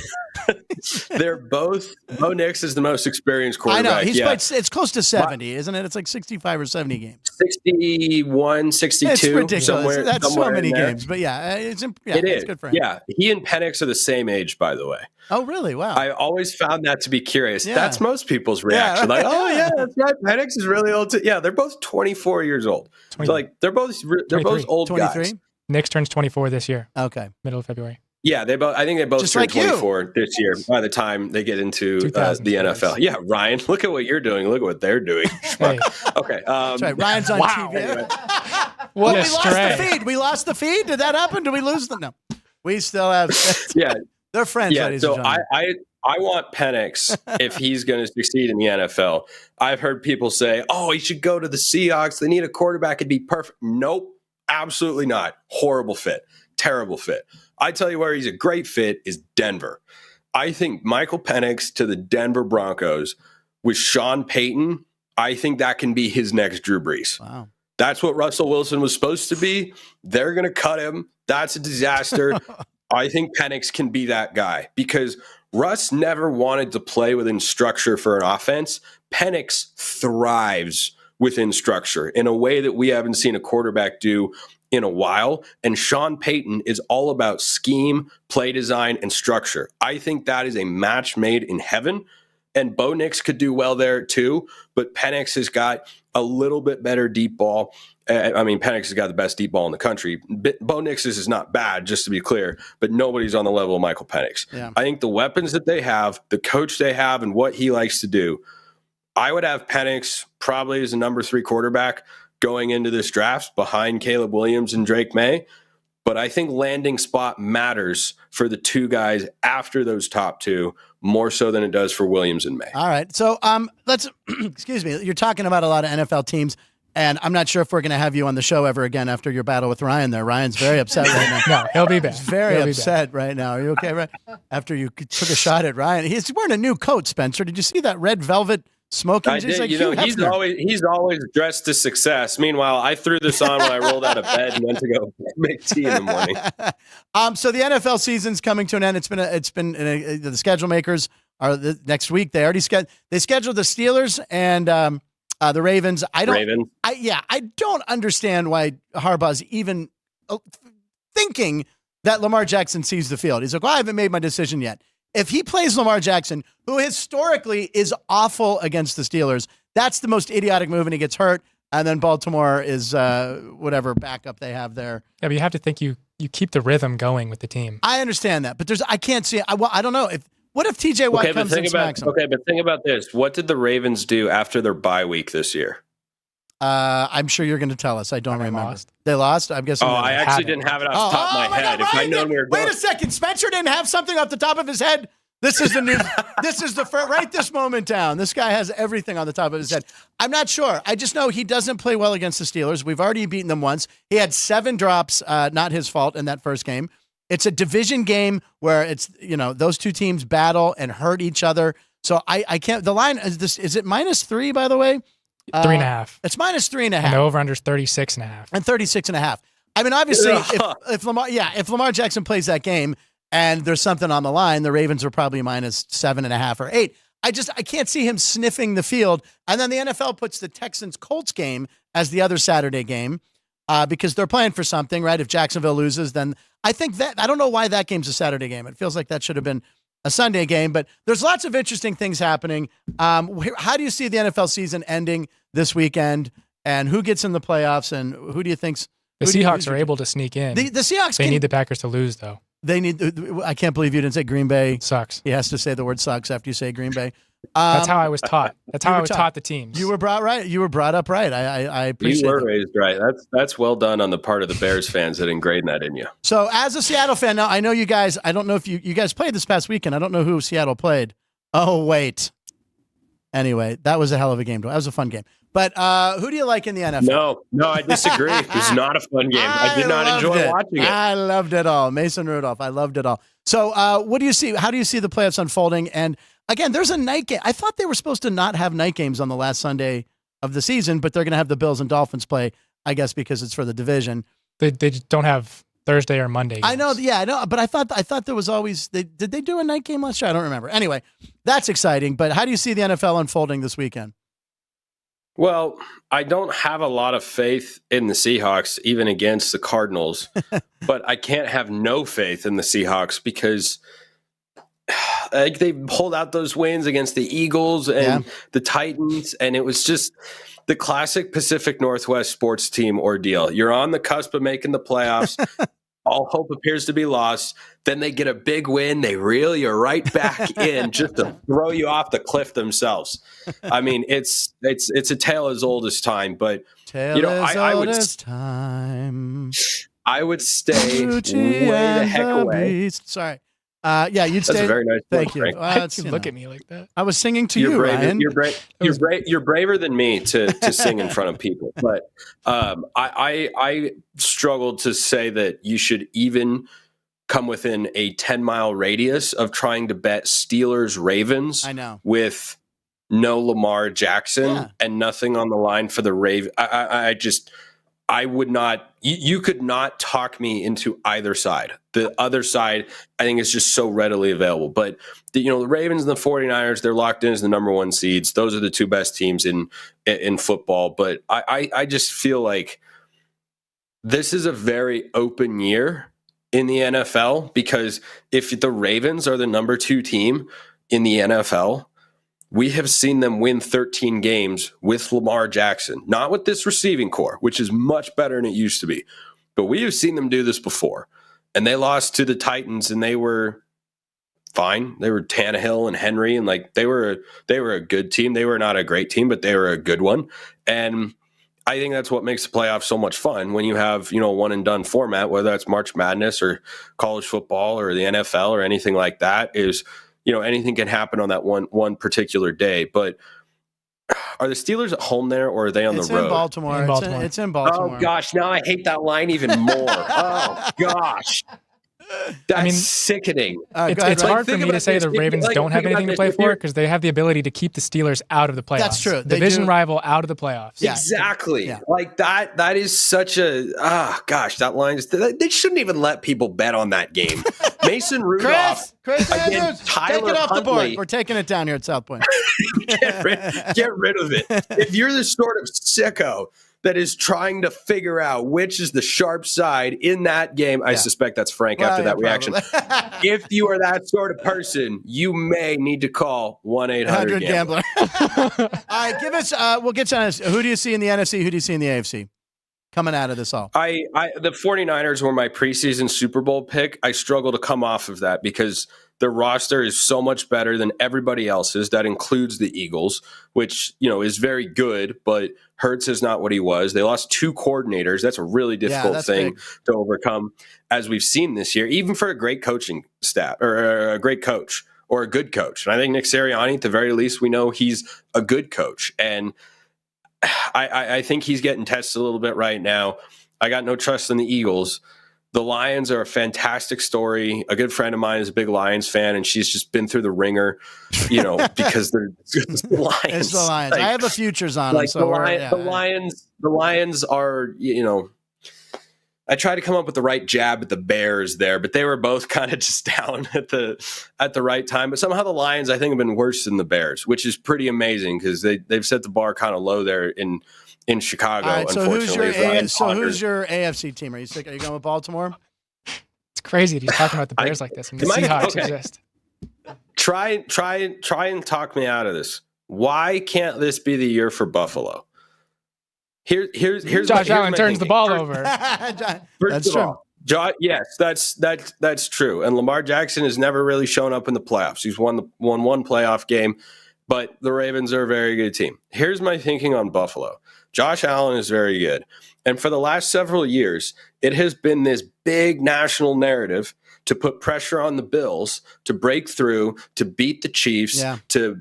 They're both. Bo Nix is the most experienced quarterback. I know. He's played, it's close to 70, isn't it? It's like 65 or 70 games. 61, 62. It's ridiculous. That's so many there. games. But it's good for him. Yeah. He and Penix are the same age, by the way. Oh, really? Wow. I always found that to be curious. That's most people's reaction. Like, oh, yeah, that's right. Penix is really old too. Yeah, they're both 24 years old. So, like, they're both old 23? Guys. Nix turns 24 this year. Okay. Middle of February. Yeah, I think they both turn 24 this year by the time they get into the NFL. Yeah, Ryan, look at what you're doing. Look at what they're doing. Hey. Okay. That's right. Ryan's on TV. Anyway. What we lost the feed. We lost the feed. Did that happen? Did we lose them? No. We still have. They're friends, ladies and gentlemen. I want Penix if he's going to succeed in the NFL. I've heard people say, oh, he should go to the Seahawks. They need a quarterback. It'd be perfect. Nope. Absolutely not. Horrible fit. Terrible fit. I tell you where he's a great fit is Denver. I think Michael Penix to the Denver Broncos with Sean Payton, I think that can be his next Drew Brees. Wow. That's what Russell Wilson was supposed to be. They're going to cut him. That's a disaster. I think Penix can be that guy because Russ never wanted to play within structure for an offense. Penix thrives within structure in a way that we haven't seen a quarterback do in a while. And Sean Payton is all about scheme, play design, and structure. I think that is a match made in heaven. And Bo Nix could do well there too, but Penix has got a little bit better deep ball. Penix has got the best deep ball in the country. Bo Nix is not bad, just to be clear, but nobody's on the level of Michael Penix. Yeah. I think the weapons that they have, the coach they have, and what he likes to do, I would have Penix probably as a number 3 quarterback going into this draft behind Caleb Williams and Drake May. But I think landing spot matters for the 2 guys after those top 2 more so than it does for Williams and May. All right. So let's, excuse me, you're talking about a lot of NFL teams, and I'm not sure if we're going to have you on the show ever again after your battle with Ryan there. Ryan's very upset right now. No, he'll be back. He's very upset right now. Are you okay, Ryan? After you took a shot at Ryan. He's wearing a new coat, Spencer. Did you see that red velvet smoking? I did. He's always dressed to success. Meanwhile, I threw this on when I rolled out of bed and went to go make tea in the morning. So the NFL season's coming to an end. The schedule makers next week. They already scheduled the Steelers and the Ravens. I don't understand why Harbaugh's even thinking that Lamar Jackson sees the field. He's like, well, I haven't made my decision yet. If he plays Lamar Jackson, who historically is awful against the Steelers, that's the most idiotic move, and he gets hurt. And then Baltimore is whatever backup they have there. Yeah, but you have to think you keep the rhythm going with the team. I understand that, but I can't see. I don't know what if TJ Watt comes and smacks him? Okay, but think about this. What did the Ravens do after their bye week this year? I'm sure you're going to tell us. I don't remember. They lost? I'm guessing. I actually didn't have it off the top of my head. God, wait a second. Spencer didn't have something off the top of his head. This is the news. This is the first. Write this moment down. This guy has everything on the top of his head. I'm not sure. I just know he doesn't play well against the Steelers. We've already beaten them once. He had 7 drops, not his fault, in that first game. It's a division game where it's, those two teams battle and hurt each other. So I can't. The line is this. Is it -3, by the way? 3.5. It's -3.5. And the over/under 36.5. And 36.5. I mean, obviously, if Lamar Jackson plays that game and there's something on the line, the Ravens are probably -7.5 or 8. I can't see him sniffing the field. And then the NFL puts the Texans-Colts game as the other Saturday game because they're playing for something, right? If Jacksonville loses, then I think I don't know why that game's a Saturday game. It feels like that should have been a Sunday game, but there's lots of interesting things happening. How do you see the NFL season ending this weekend, and who gets in the playoffs, and who do you think's the Seahawks are able to sneak in? The Seahawks. They need the Packers to lose, though. They need. I can't believe you didn't say Green Bay sucks. He has to say the word sucks after you say Green Bay. That's how I was taught. That's how I was taught the teams. You were brought right. You were brought up right. I appreciate. You were that. raised right. That's well done on the part of the Bears fans that ingrained that in you. So, as a Seattle fan, now I know you guys. I don't know if you guys played this past weekend. I don't know who Seattle played. Oh wait. Anyway, that was a hell of a game. That was a fun game. But who do you like in the NFL? No, I disagree. It was not a fun game. I did not enjoy watching it. I loved it all. Mason Rudolph. I loved it all. So, what do you see? How do you see the playoffs unfolding? And again, there's a night game. I thought they were supposed to not have night games on the last Sunday of the season, but they're going to have the Bills and Dolphins play, I guess, because it's for the division. They don't have Thursday or Monday games. I know. Yeah, I know. But I thought there was always. Did they do a night game last year? I don't remember. Anyway, that's exciting. But how do you see the NFL unfolding this weekend? Well, I don't have a lot of faith in the Seahawks, even against the Cardinals, but I can't have no faith in the Seahawks because they pulled out those wins against the Eagles and the Titans, and it was just the classic Pacific Northwest sports team ordeal. You're on the cusp of making the playoffs. All hope appears to be lost. Then they get a big win. They reel you right back in just to throw you off the cliff themselves. I mean, it's a tale as old as time. But I would stay way the heck away. Sorry. You'd stay. That's a very nice point, Thank you. Frank. Look at me like that. I was singing to you, Ryan. You're braver than me to sing in front of people. But I struggled to say that you should even come within a 10-mile radius of trying to bet Steelers Ravens. I know. With no Lamar Jackson and nothing on the line for the Ravens. I would not. You could not talk me into either side. The other side, I think, is just so readily available. But the Ravens and the 49ers, they're locked in as the number 1 seeds. Those are the 2 best teams in football. But I just feel like this is a very open year in the NFL because if the Ravens are the number 2 team in the NFL, we have seen them win 13 games with Lamar Jackson, not with this receiving core, which is much better than it used to be. But we have seen them do this before. And they lost to the Titans, and they were fine. They were Tannehill and Henry, and they were a good team. They were not a great team, but they were a good one. And I think that's what makes the playoffs so much fun when you have, a one and done format, whether that's March Madness or college football or the NFL or anything like that is, anything can happen on that one particular day. But are the Steelers at home there, or are they on the road? It's in Baltimore. It's in Baltimore. Oh, gosh. Now I hate that line even more. Oh, gosh. That's sickening. It's hard for me to say the Ravens don't have anything to play for because they have the ability to keep the Steelers out of the playoffs. That's true. Division rival out of the playoffs. Yeah. Exactly. Yeah. Like that is such a, that line's, they shouldn't even let people bet on that game. Mason Rudolph. Chris Andrews, take it off Huntley. the board. We're taking it down here at South Point. Get rid of it. If you're the sort of sicko that is trying to figure out which is the sharp side in that game. I suspect that's Frank after that reaction. If you are that sort of person, you may need to call 1-800-GAMBLER. All right, give us, we'll get you on this. Who do you see in the NFC? Who do you see in the AFC coming out of this all? The 49ers were my preseason Super Bowl pick. I struggle to come off of that because their roster is so much better than everybody else's. That includes the Eagles, which, is very good, but Hurts is not what he was. They lost 2 coordinators. That's a really difficult thing to overcome, as we've seen this year, even for a great coaching staff or a great coach or a good coach. And I think Nick Sirianni, at the very least, we know he's a good coach. And I think he's getting tested a little bit right now. I got no trust in the Eagles. The Lions are a fantastic story. A good friend of mine is a big Lions fan, and she's just been through the ringer, because they're the Lions. It's the Lions. I have the futures on them. So the Lions are, I tried to come up with the right jab at the Bears there, but they were both kind of just down at the right time. But somehow the Lions, I think, have been worse than the Bears, which is pretty amazing because they've set the bar kind of low there in Chicago. All right, so unfortunately. who's your AFC team? Are you going with Baltimore? It's crazy that he's talking about the Bears like this. And the Seahawks exist. Try and talk me out of this. Why can't this be the year for Buffalo? Here's Josh Allen turns the ball over. That's true. Yes, that's true. And Lamar Jackson has never really shown up in the playoffs. He's won one playoff game, but the Ravens are a very good team. Here's my thinking on Buffalo. Josh Allen is very good. And for the last several years, it has been this big national narrative to put pressure on the Bills to break through, to beat the Chiefs, to,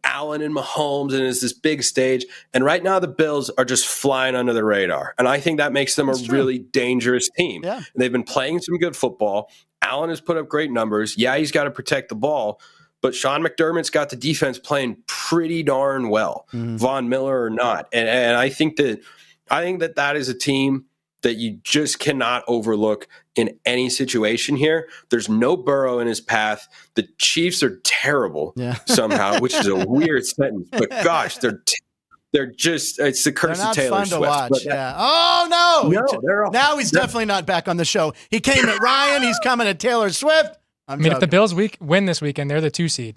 Allen and Mahomes, and it's this big stage. And right now the Bills are just flying under the radar. And I think that makes them really dangerous team. Yeah. They've been playing some good football. Allen has put up great numbers. Yeah, he's got to protect the ball. But Sean McDermott's got the defense playing pretty darn well, Von Miller or not. And I think that is a team that you just cannot overlook in any situation here. There's no Burrow in his path. The Chiefs are terrible somehow, which is a weird sentence. But gosh, they're just, it's the curse of Taylor Swift. Watch. Oh, no. Now he's definitely not back on the show. He came at Ryan. He's coming at Taylor Swift. If the Bills win this weekend, they're the 2 seed.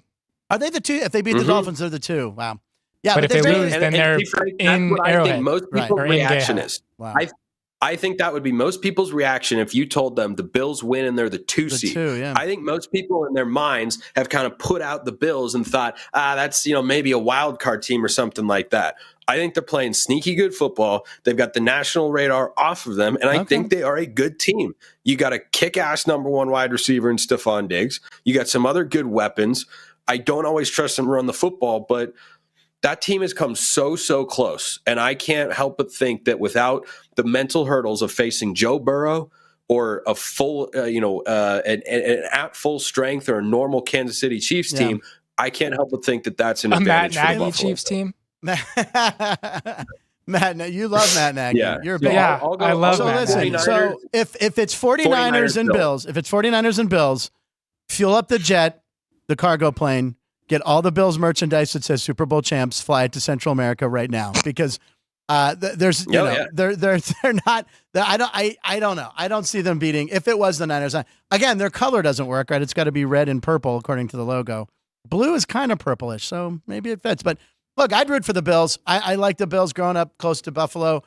Are they the 2? If they beat the Dolphins, they're the 2. Wow. Yeah, but if they lose, then they're in Arrowhead. I think most people's reaction is. Wow. I think that would be most people's reaction if you told them the Bills win and they're the 2 seed. I think most people in their minds have kind of put out the Bills and thought, that's maybe a wild card team or something like that. I think they're playing sneaky good football. They've got the national radar off of them, and I think they are a good team. You got a kick-ass number 1 wide receiver in Stephon Diggs. You got some other good weapons. I don't always trust them to run the football, but that team has come so close, and I can't help but think that without the mental hurdles of facing Joe Burrow or a full, an at full strength or a normal Kansas City Chiefs team, I can't help but think that that's an advantage Matt for the Nagy Chiefs team. Matt, you love Matt Nagy. Yeah. You're a big I love Matt Nagy. So if it's 49ers and Bills, if it's 49ers and Bills, fuel up the jet, the cargo plane, get all the Bills merchandise that says Super Bowl champs, fly it to Central America right now because there's they're not. I don't know. I don't see them beating. If it was the Niners, again, their color doesn't work, right? It's got to be red and purple according to the logo. Blue is kind of purplish, so maybe it fits. But look, I'd root for the Bills. I like the Bills growing up close to Buffalo.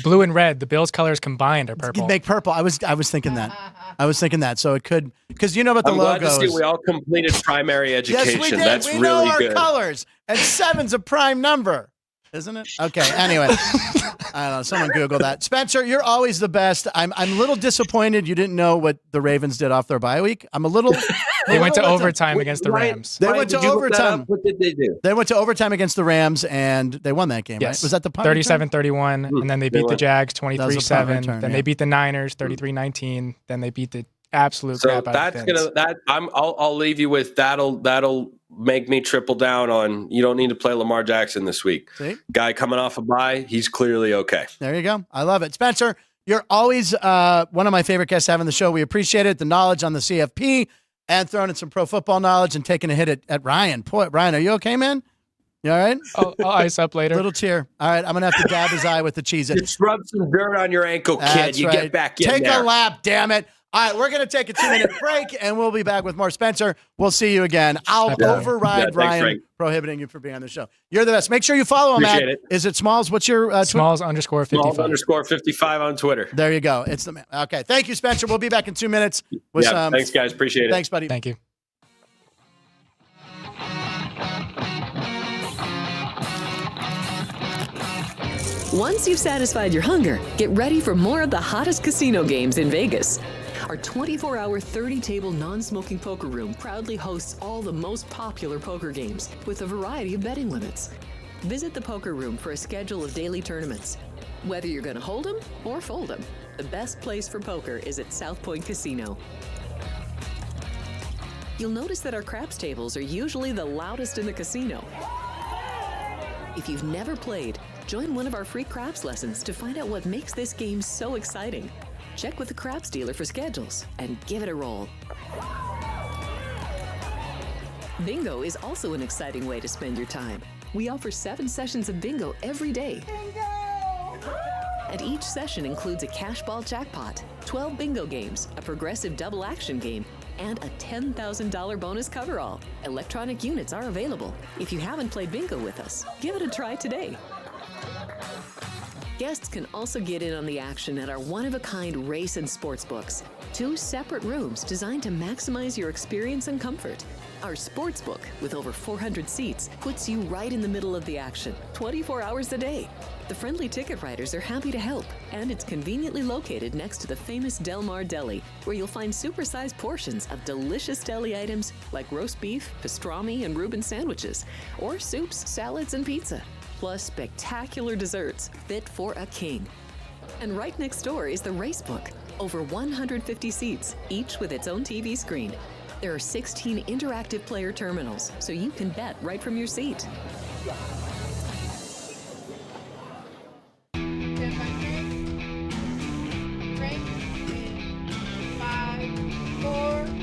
Blue and red, the Bills' colors combined are purple. Make purple. I was thinking that. So it could, because about the logos. I'm glad to see we all completed primary education. Yes, we did. That's we really know our good. colors, and 7's a prime number, isn't it? Okay. Anyway, I don't know. Someone Google that. Spencer, you're always the best. I'm a little disappointed you didn't know what the Ravens did off their bye week. I'm a little. They went to overtime against the Rams. They went to overtime. What did they do? They went to overtime against the Rams, and they won that game, right? Was that the punt 37-31, and then they beat the Jags 23-7. Then they beat the Niners 33-19. Then they beat the absolute So crap out that's of things. I'll leave you with that'll make me triple down on you don't need to play Lamar Jackson this week. See? Guy coming off a bye, he's clearly okay. There you go. I love it. Spencer, you're always one of my favorite guests to have on the show. We appreciate it. The knowledge on the CFP and throwing in some pro football knowledge and taking a hit at Ryan. Boy, Ryan, are you okay, man? You all right? I'll ice up later. Little tear. All right, I'm going to have to dab his eye with the Cheez-It. Just rub some dirt on your ankle, kid. That's You right. get back in Take there. a lap, damn it. All right, we're going to take a 2-minute break, and we'll be back with more. Spencer, we'll see you again. I'll override thanks, Ryan Frank. prohibiting you from being on the show. You're the best. Make sure you follow him Appreciate at, it. is it Smalls? What's your Smalls_55. Smalls_55 on Twitter. There you go. It's the man. Okay, thank you, Spencer. We'll be back in 2 minutes. With Thanks, guys. Appreciate it. Thanks, buddy. Thank you. Once you've satisfied your hunger, get ready for more of the hottest casino games in Vegas. Our 24-hour, 30-table non-smoking poker room proudly hosts all the most popular poker games with a variety of betting limits. Visit the poker room for a schedule of daily tournaments. Whether you're going to hold 'em or fold 'em, the best place for poker is at South Point Casino. You'll notice that our craps tables are usually the loudest in the casino. If you've never played, join one of our free craps lessons to find out what makes this game so exciting. Check with the craps dealer for schedules and give it a roll. Bingo is also an exciting way to spend your time. We offer 7 sessions of bingo every day. And each session includes a cash ball jackpot, 12 bingo games, a progressive double action game, and a $10,000 bonus coverall. Electronic units are available. If you haven't played bingo with us, give it a try today. Guests can also get in on the action at our one-of-a-kind race and sports books. 2 separate rooms designed to maximize your experience and comfort. Our sports book, with over 400 seats, puts you right in the middle of the action, 24 hours a day. The friendly ticket writers are happy to help, and it's conveniently located next to the famous Del Mar Deli, where you'll find supersized portions of delicious deli items like roast beef, pastrami, and Reuben sandwiches, or soups, salads, and pizza, plus spectacular desserts fit for a king. And right next door is the race book, over 150 seats, each with its own TV screen. There are 16 interactive player terminals, so you can bet right from your seat. Stand by, Frank. Frank. In 5, 4, 3.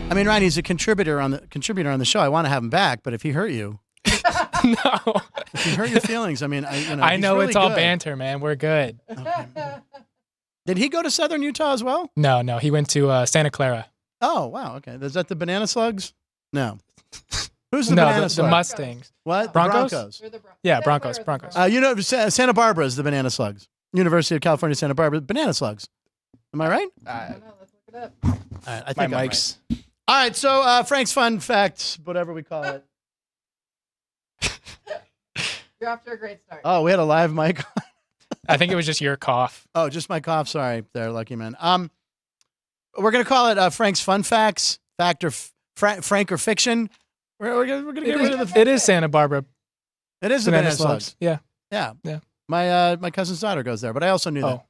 I mean, Ryan, he's a contributor on the show. I want to have him back, but if he hurt you, No. if he hurt your feelings, I mean, I he's know really it's all good. banter, man. We're good. Okay. Did he go to Southern Utah as well? No. He went to Santa Clara. Oh, wow. Okay. Is that the Banana Slugs? No. Who's the No, Banana the Slugs? Mustangs. What? Broncos? We're the Broncos. Yeah, Santa Broncos, Clara's the Broncos. Santa Barbara is the Banana Slugs. University of California, Santa Barbara, Banana Slugs. Am I right? I don't know. Let's look it up. All right. I My think I'm mic's. right. All right. So Frank's fun facts, whatever we call it. You're off to a great start. Oh, we had a live mic. I think it was just your cough. Oh, just my cough. Sorry, there, lucky man. We're gonna call it Frank's fun facts, fact or Frank or fiction. We're gonna get rid of the. It is Santa Barbara. It is the Banana Banana Slugs. Slugs. Yeah. Yeah. My cousin's daughter goes there, but I also knew that. Oh,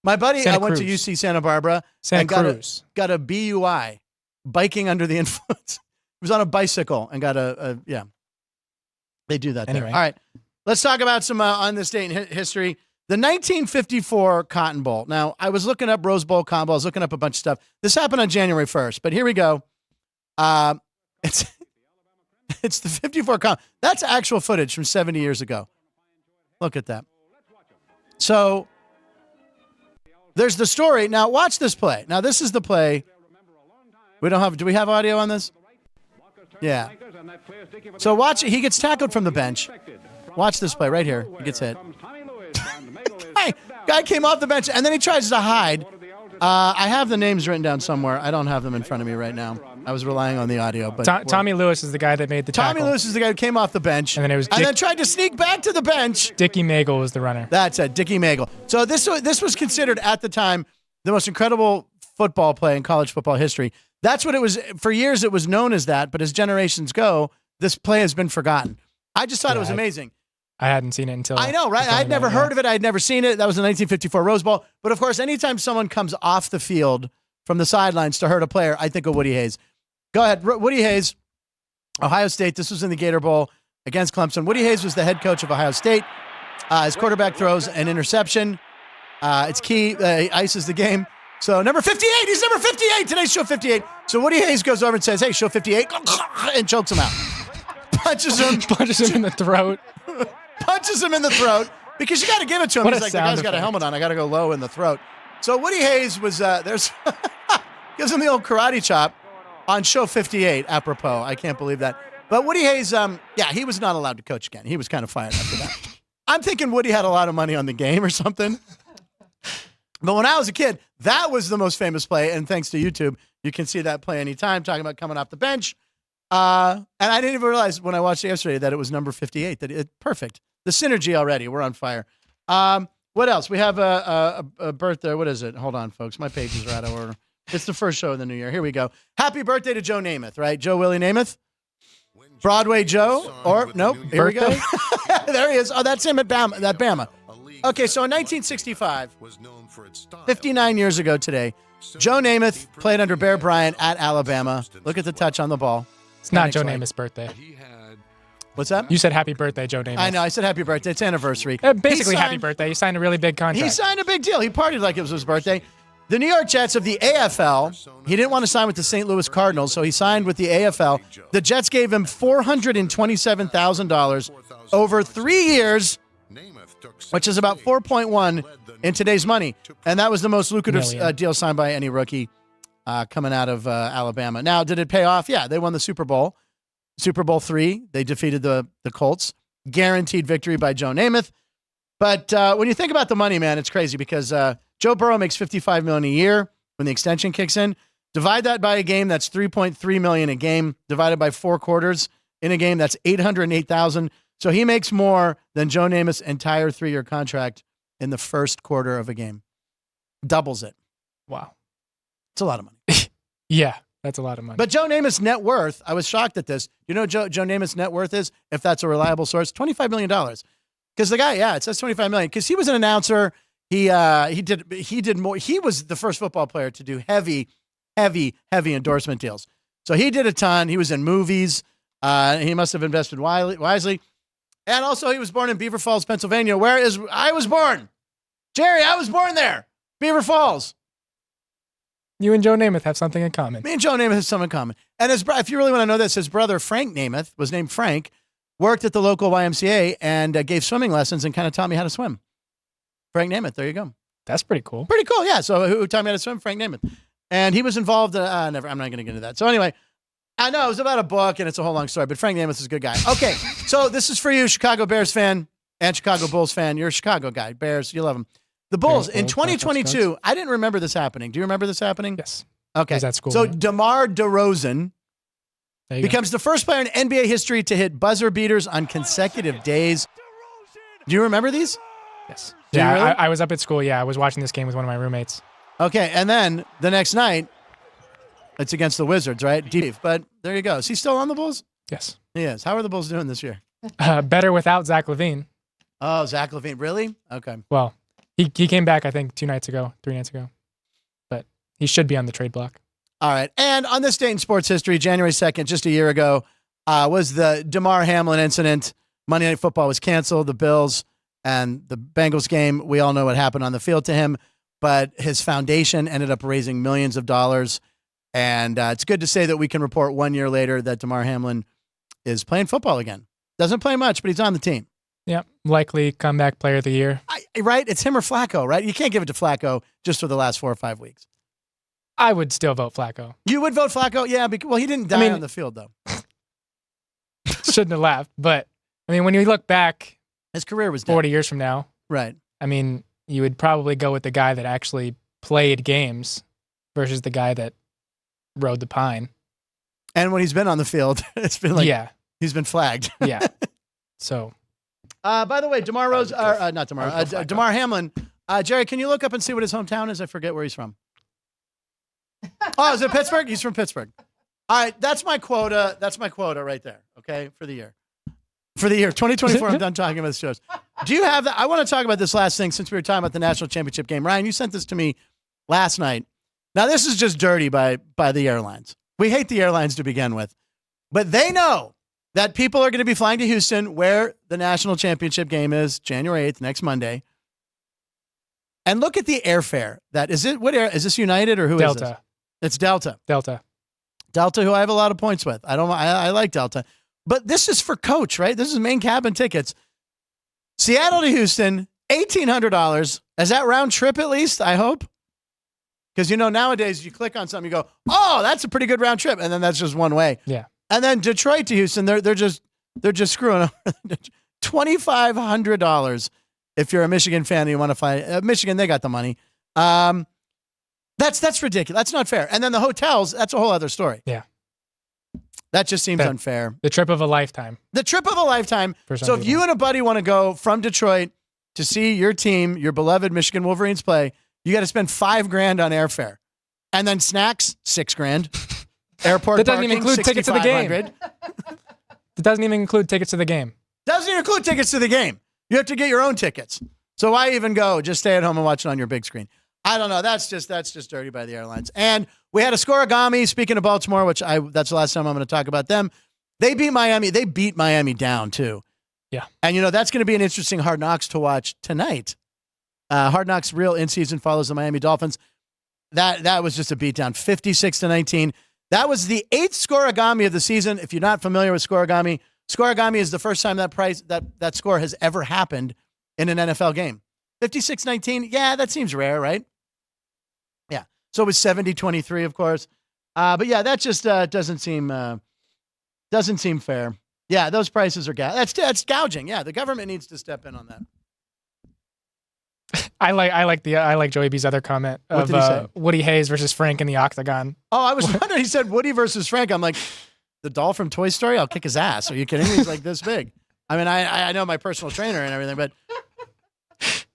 My buddy, Santa I went to Cruz. UC Santa Barbara, Santa and Cruz. got a BUI, biking under the influence. He was on a bicycle and got a yeah. They do that Anyway. there. All right, let's talk about some on this date in history. The 1954 Cotton Bowl. Now, I was looking up Rose Bowl, Cotton Bowl. I was looking up a bunch of stuff. This happened on January 1st, but here we go. It's the 54 Cotton. That's actual footage from 70 years ago. Look at that. So there's the story. Now, watch this play. Now, this is the play. Do we have audio on this? Yeah. So watch. He gets tackled from the bench. Watch this play right here. He gets hit. Guy came off the bench, and then he tries to hide. I have the names written down somewhere. I don't have them in front of me right now. I was relying on the audio. But Tommy Lewis is the guy that made the Tommy tackle. Lewis is the guy who came off the bench. And then it was then tried to sneak back to the bench. Dickie Magel was the runner. That's it, Dickie Magel. So this was considered at the time the most incredible football play in college football history. That's what it was. For years, it was known as that. But as generations go, this play has been forgotten. I just thought it was amazing. I hadn't seen it until I know, right? I'd never heard of it. I'd never seen it. That was the 1954 Rose Bowl. But of course, anytime someone comes off the field from the sidelines to hurt a player, I think of Woody Hayes. Go ahead. Woody Hayes, Ohio State. This was in the Gator Bowl against Clemson. Woody Hayes was the head coach of Ohio State. His quarterback throws an interception. It's key. He ices the game. So number 58, he's number 58. Today's show 58. So Woody Hayes goes over and says, hey, show 58, and chokes him out. Punches him in the throat. Punches him in the throat because you got to give it to him. He's like, the guy's got a helmet on. I got to go low in the throat. So Woody Hayes was, gives him the old karate chop on show 58, apropos. I can't believe that. But Woody Hayes, he was not allowed to coach again. He was kind of fired after that. I'm thinking Woody had a lot of money on the game or something. But when I was a kid, that was the most famous play. And thanks to YouTube, you can see that play anytime, talking about coming off the bench. And I didn't even realize when I watched it yesterday that it was number 58. Perfect. The synergy already. We're on fire. What else? We have a birthday. What is it? Hold on, folks. My pages are out of order. It's the first show of the new year. Here we go. Happy birthday to Joe Namath, right? Joe Willie Namath? Broadway Joe? Or, nope. Here we go. There he is. Oh, that's him at Bama. Okay, so in 1965, 59 years ago today, Joe Namath played under Bear Bryant at Alabama. Look at the touch on the ball. It's not Joe Namath's birthday. What's that? You said happy birthday, Joe Namath. I know. I said happy birthday. It's anniversary. Basically, happy birthday. He signed a really big contract. He signed a big deal. He partied like it was his birthday. The New York Jets of the AFL, he didn't want to sign with the St. Louis Cardinals, so he signed with the AFL. The Jets gave him $427,000 over 3 years, which is about 4.1 in today's money. And that was the most lucrative deal signed by any rookie coming out of Alabama. Now, did it pay off? Yeah, they won the Super Bowl. Super Bowl III, they defeated the Colts. Guaranteed victory by Joe Namath. But when you think about the money, man, it's crazy because Joe Burrow makes $55 million a year when the extension kicks in. Divide that by a game, that's $3.3 million a game. Divided by 4 quarters in a game, that's $808,000. So he makes more than Joe Namath's entire 3-year contract in the first quarter of a game. Doubles it. Wow. It's a lot of money. Yeah, that's a lot of money. But Joe Namath's net worth, I was shocked at this. You know Joe Namath's net worth is, if that's a reliable source? $25 million. Because the guy, it says $25 million. Because he was an announcer. He did more. He was the first football player to do heavy endorsement deals. So he did a ton. He was in movies. He must have invested wisely. And also, he was born in Beaver Falls, Pennsylvania, where I was born. Jerry, I was born there. Beaver Falls. You and Joe Namath have something in common. Me and Joe Namath have something in common. And if you really want to know this, his brother, Frank Namath, was named Frank, worked at the local YMCA and gave swimming lessons and kind of taught me how to swim. Frank Namath, there you go. That's pretty cool. Pretty cool, yeah. So who taught me how to swim? Frank Namath. And he was involved. I'm not going to get into that. So anyway, I know it was about a book and it's a whole long story, but Frank Namath is a good guy. Okay, so this is for you, Chicago Bears fan and Chicago Bulls fan. You're a Chicago guy. Bears, you love them. The Bulls, in 2022, I didn't remember this happening. Do you remember this happening? Yes. Okay. I was at school. So DeMar DeRozan becomes the first player in NBA history to hit buzzer beaters on consecutive days. Do you remember these? Yes. Do you Yeah, really? I was up at school. Yeah, I was watching this game with one of my roommates. Okay, and then the next night, it's against the Wizards, right? Deep. But there you go. Is he still on the Bulls? Yes. He is. How are the Bulls doing this year? Better without Zach LaVine. Oh, Zach LaVine. Really? Okay. Well, he came back, I think, 3 nights ago. But he should be on the trade block. All right. And on this date in sports history, January 2nd, just a year ago, was the DeMar Hamlin incident. Monday Night Football was canceled. The Bills and the Bengals game, we all know what happened on the field to him. But his foundation ended up raising millions of dollars. And it's good to say that we can report 1 year later that DeMar Hamlin is playing football again. Doesn't play much, but he's on the team. Yeah, likely comeback player of the year. Right? It's him or Flacco, right? You can't give it to Flacco just for the last 4 or 5 weeks. I would still vote Flacco. You would vote Flacco? Yeah, well, he didn't die on the field, though. Shouldn't have laughed. But, I mean, when you look back, his career was dead. 40 years from now. Right. I mean, you would probably go with the guy that actually played games versus the guy that rode the pine. And when he's been on the field, it's been like, he's been flagged. Yeah. So. By the way, DeMar Hamlin. Jerry, can you look up and see what his hometown is? I forget where he's from. Oh, is it Pittsburgh? He's from Pittsburgh. All right, that's my quota. That's my quota right there. Okay, for the year. For the year 2024, I'm done talking about the shows. Do you have that? I want to talk about this last thing since we were talking about the national championship game. Ryan, you sent this to me last night. Now, this is just dirty by the airlines. We hate the airlines to begin with. But they know that people are going to be flying to Houston where the national championship game is January 8th, next Monday. And look at the airfare. What air is this, United or who is this? It's Delta. Delta, who I have a lot of points with. I like Delta. But this is for coach, right? This is main cabin tickets. Seattle to Houston, $1,800. Is that round trip at least? I hope. Because, nowadays you click on something, you go, oh, that's a pretty good round trip. And then that's just one way. Yeah. And then Detroit to Houston, they're just screwing up. $2,500 if you're a Michigan fan and you want to fly. Michigan, they got the money. That's ridiculous. That's not fair. And then the hotels, that's a whole other story. Yeah. That just seems unfair. The trip of a lifetime. The trip of a lifetime. So if you and a buddy want to go from Detroit to see your team, your beloved Michigan Wolverines play, you got to spend $5,000 on airfare. And then snacks, $6,000. Airport that doesn't parking, even include tickets to the game. It doesn't even include tickets to the game. Doesn't even include tickets to the game. You have to get your own tickets. So why even go? Just stay at home and watch it on your big screen. I don't know. That's just dirty by the airlines. And we had a scoregami. Speaking of Baltimore, that's the last time I'm going to talk about them. They beat Miami. They beat Miami down too. Yeah. And that's going to be an interesting Hard Knocks to watch tonight. Hard Knocks real in season follows the Miami Dolphins. That was just a beatdown, 56-19. That was the 8th scoregami of the season. If you're not familiar with scoregami is the first time that score has ever happened in an NFL game. 56-19. Yeah, that seems rare, right? Yeah. So it was 70-23, of course. But yeah, that just doesn't seem fair. Yeah, those prices are that's gouging. Yeah, the government needs to step in on that. I like Joey B's other comment What did he say? Woody Hayes versus Frank in the octagon. Oh, I was wondering. He said Woody versus Frank. I'm like, the doll from Toy Story? I'll kick his ass. Are you kidding me? He's like this big. I mean, I know my personal trainer and everything, but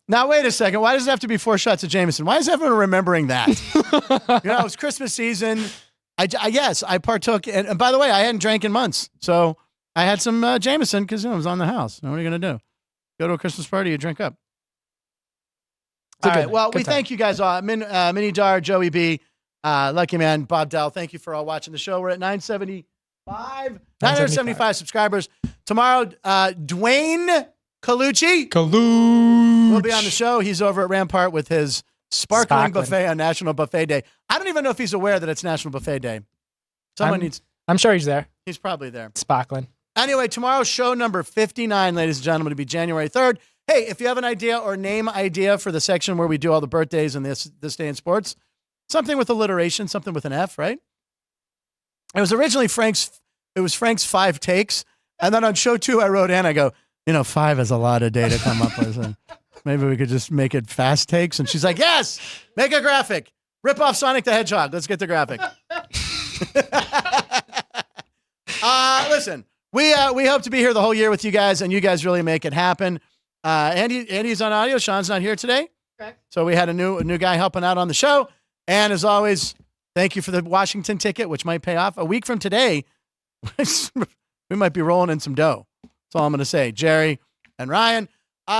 now wait a second. Why does it have to be 4 shots of Jameson? Why is everyone remembering that? It was Christmas season. Yes, I partook. And by the way, I hadn't drank in months. So I had some Jameson because it was on the house. What are you going to do? Go to a Christmas party, you drink up. All right. Well, we thank you guys all. Mini Dar, Joey B, Lucky Man, Bob Dell. Thank you for all watching the show. We're at 975 subscribers. Tomorrow, Dwayne Colucci will be on the show. He's over at Rampart with his sparkling buffet on National Buffet Day. I don't even know if he's aware that it's National Buffet Day. I'm sure he's there. He's probably there. Sparkling. Anyway, tomorrow, show number 59, ladies and gentlemen, to be January 3rd. Hey, if you have an idea or name idea for the section where we do all the birthdays and this day in sports, something with alliteration, something with an F, right? It was originally Frank's 5 takes. And then on show 2, I wrote in, I go, 5 is a lot of day to come up with. And maybe we could just make it fast takes. And she's like, yes, make a graphic. Rip off Sonic the Hedgehog. Let's get the graphic. Listen, we hope to be here the whole year with you guys, and you guys really make it happen. Andy's on audio. Sean's not here today. Correct. So we had a new guy helping out on the show. And as always, thank you for the Washington ticket, which might pay off. A week from today, we might be rolling in some dough. That's all I'm going to say. Jerry and Ryan.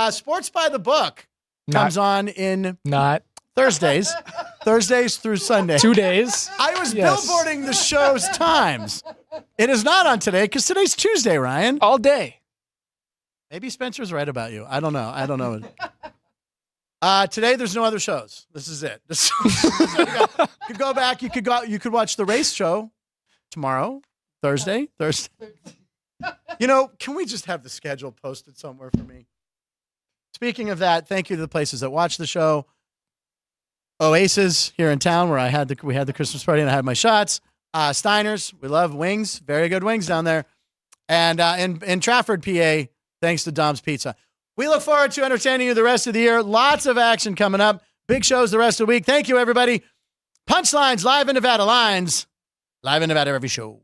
Sports by the Book comes on in Thursdays. Thursdays through Sunday. 2 days. I was billboarding the show's times. It is not on today because today's Tuesday, Ryan. All day. Maybe Spencer's right about you. I don't know. Today there's no other shows. This is it. You could go back. You could watch the race show tomorrow, Thursday. Can we just have the schedule posted somewhere for me? Speaking of that, thank you to the places that watch the show. Oasis here in town, where we had the Christmas party and I had my shots. Steiner's, we love wings, very good wings down there, and in Trafford, PA. Thanks to Dom's Pizza. We look forward to entertaining you the rest of the year. Lots of action coming up. Big shows the rest of the week. Thank you, everybody. Punchlines, live in Nevada. Lines, live in Nevada every show.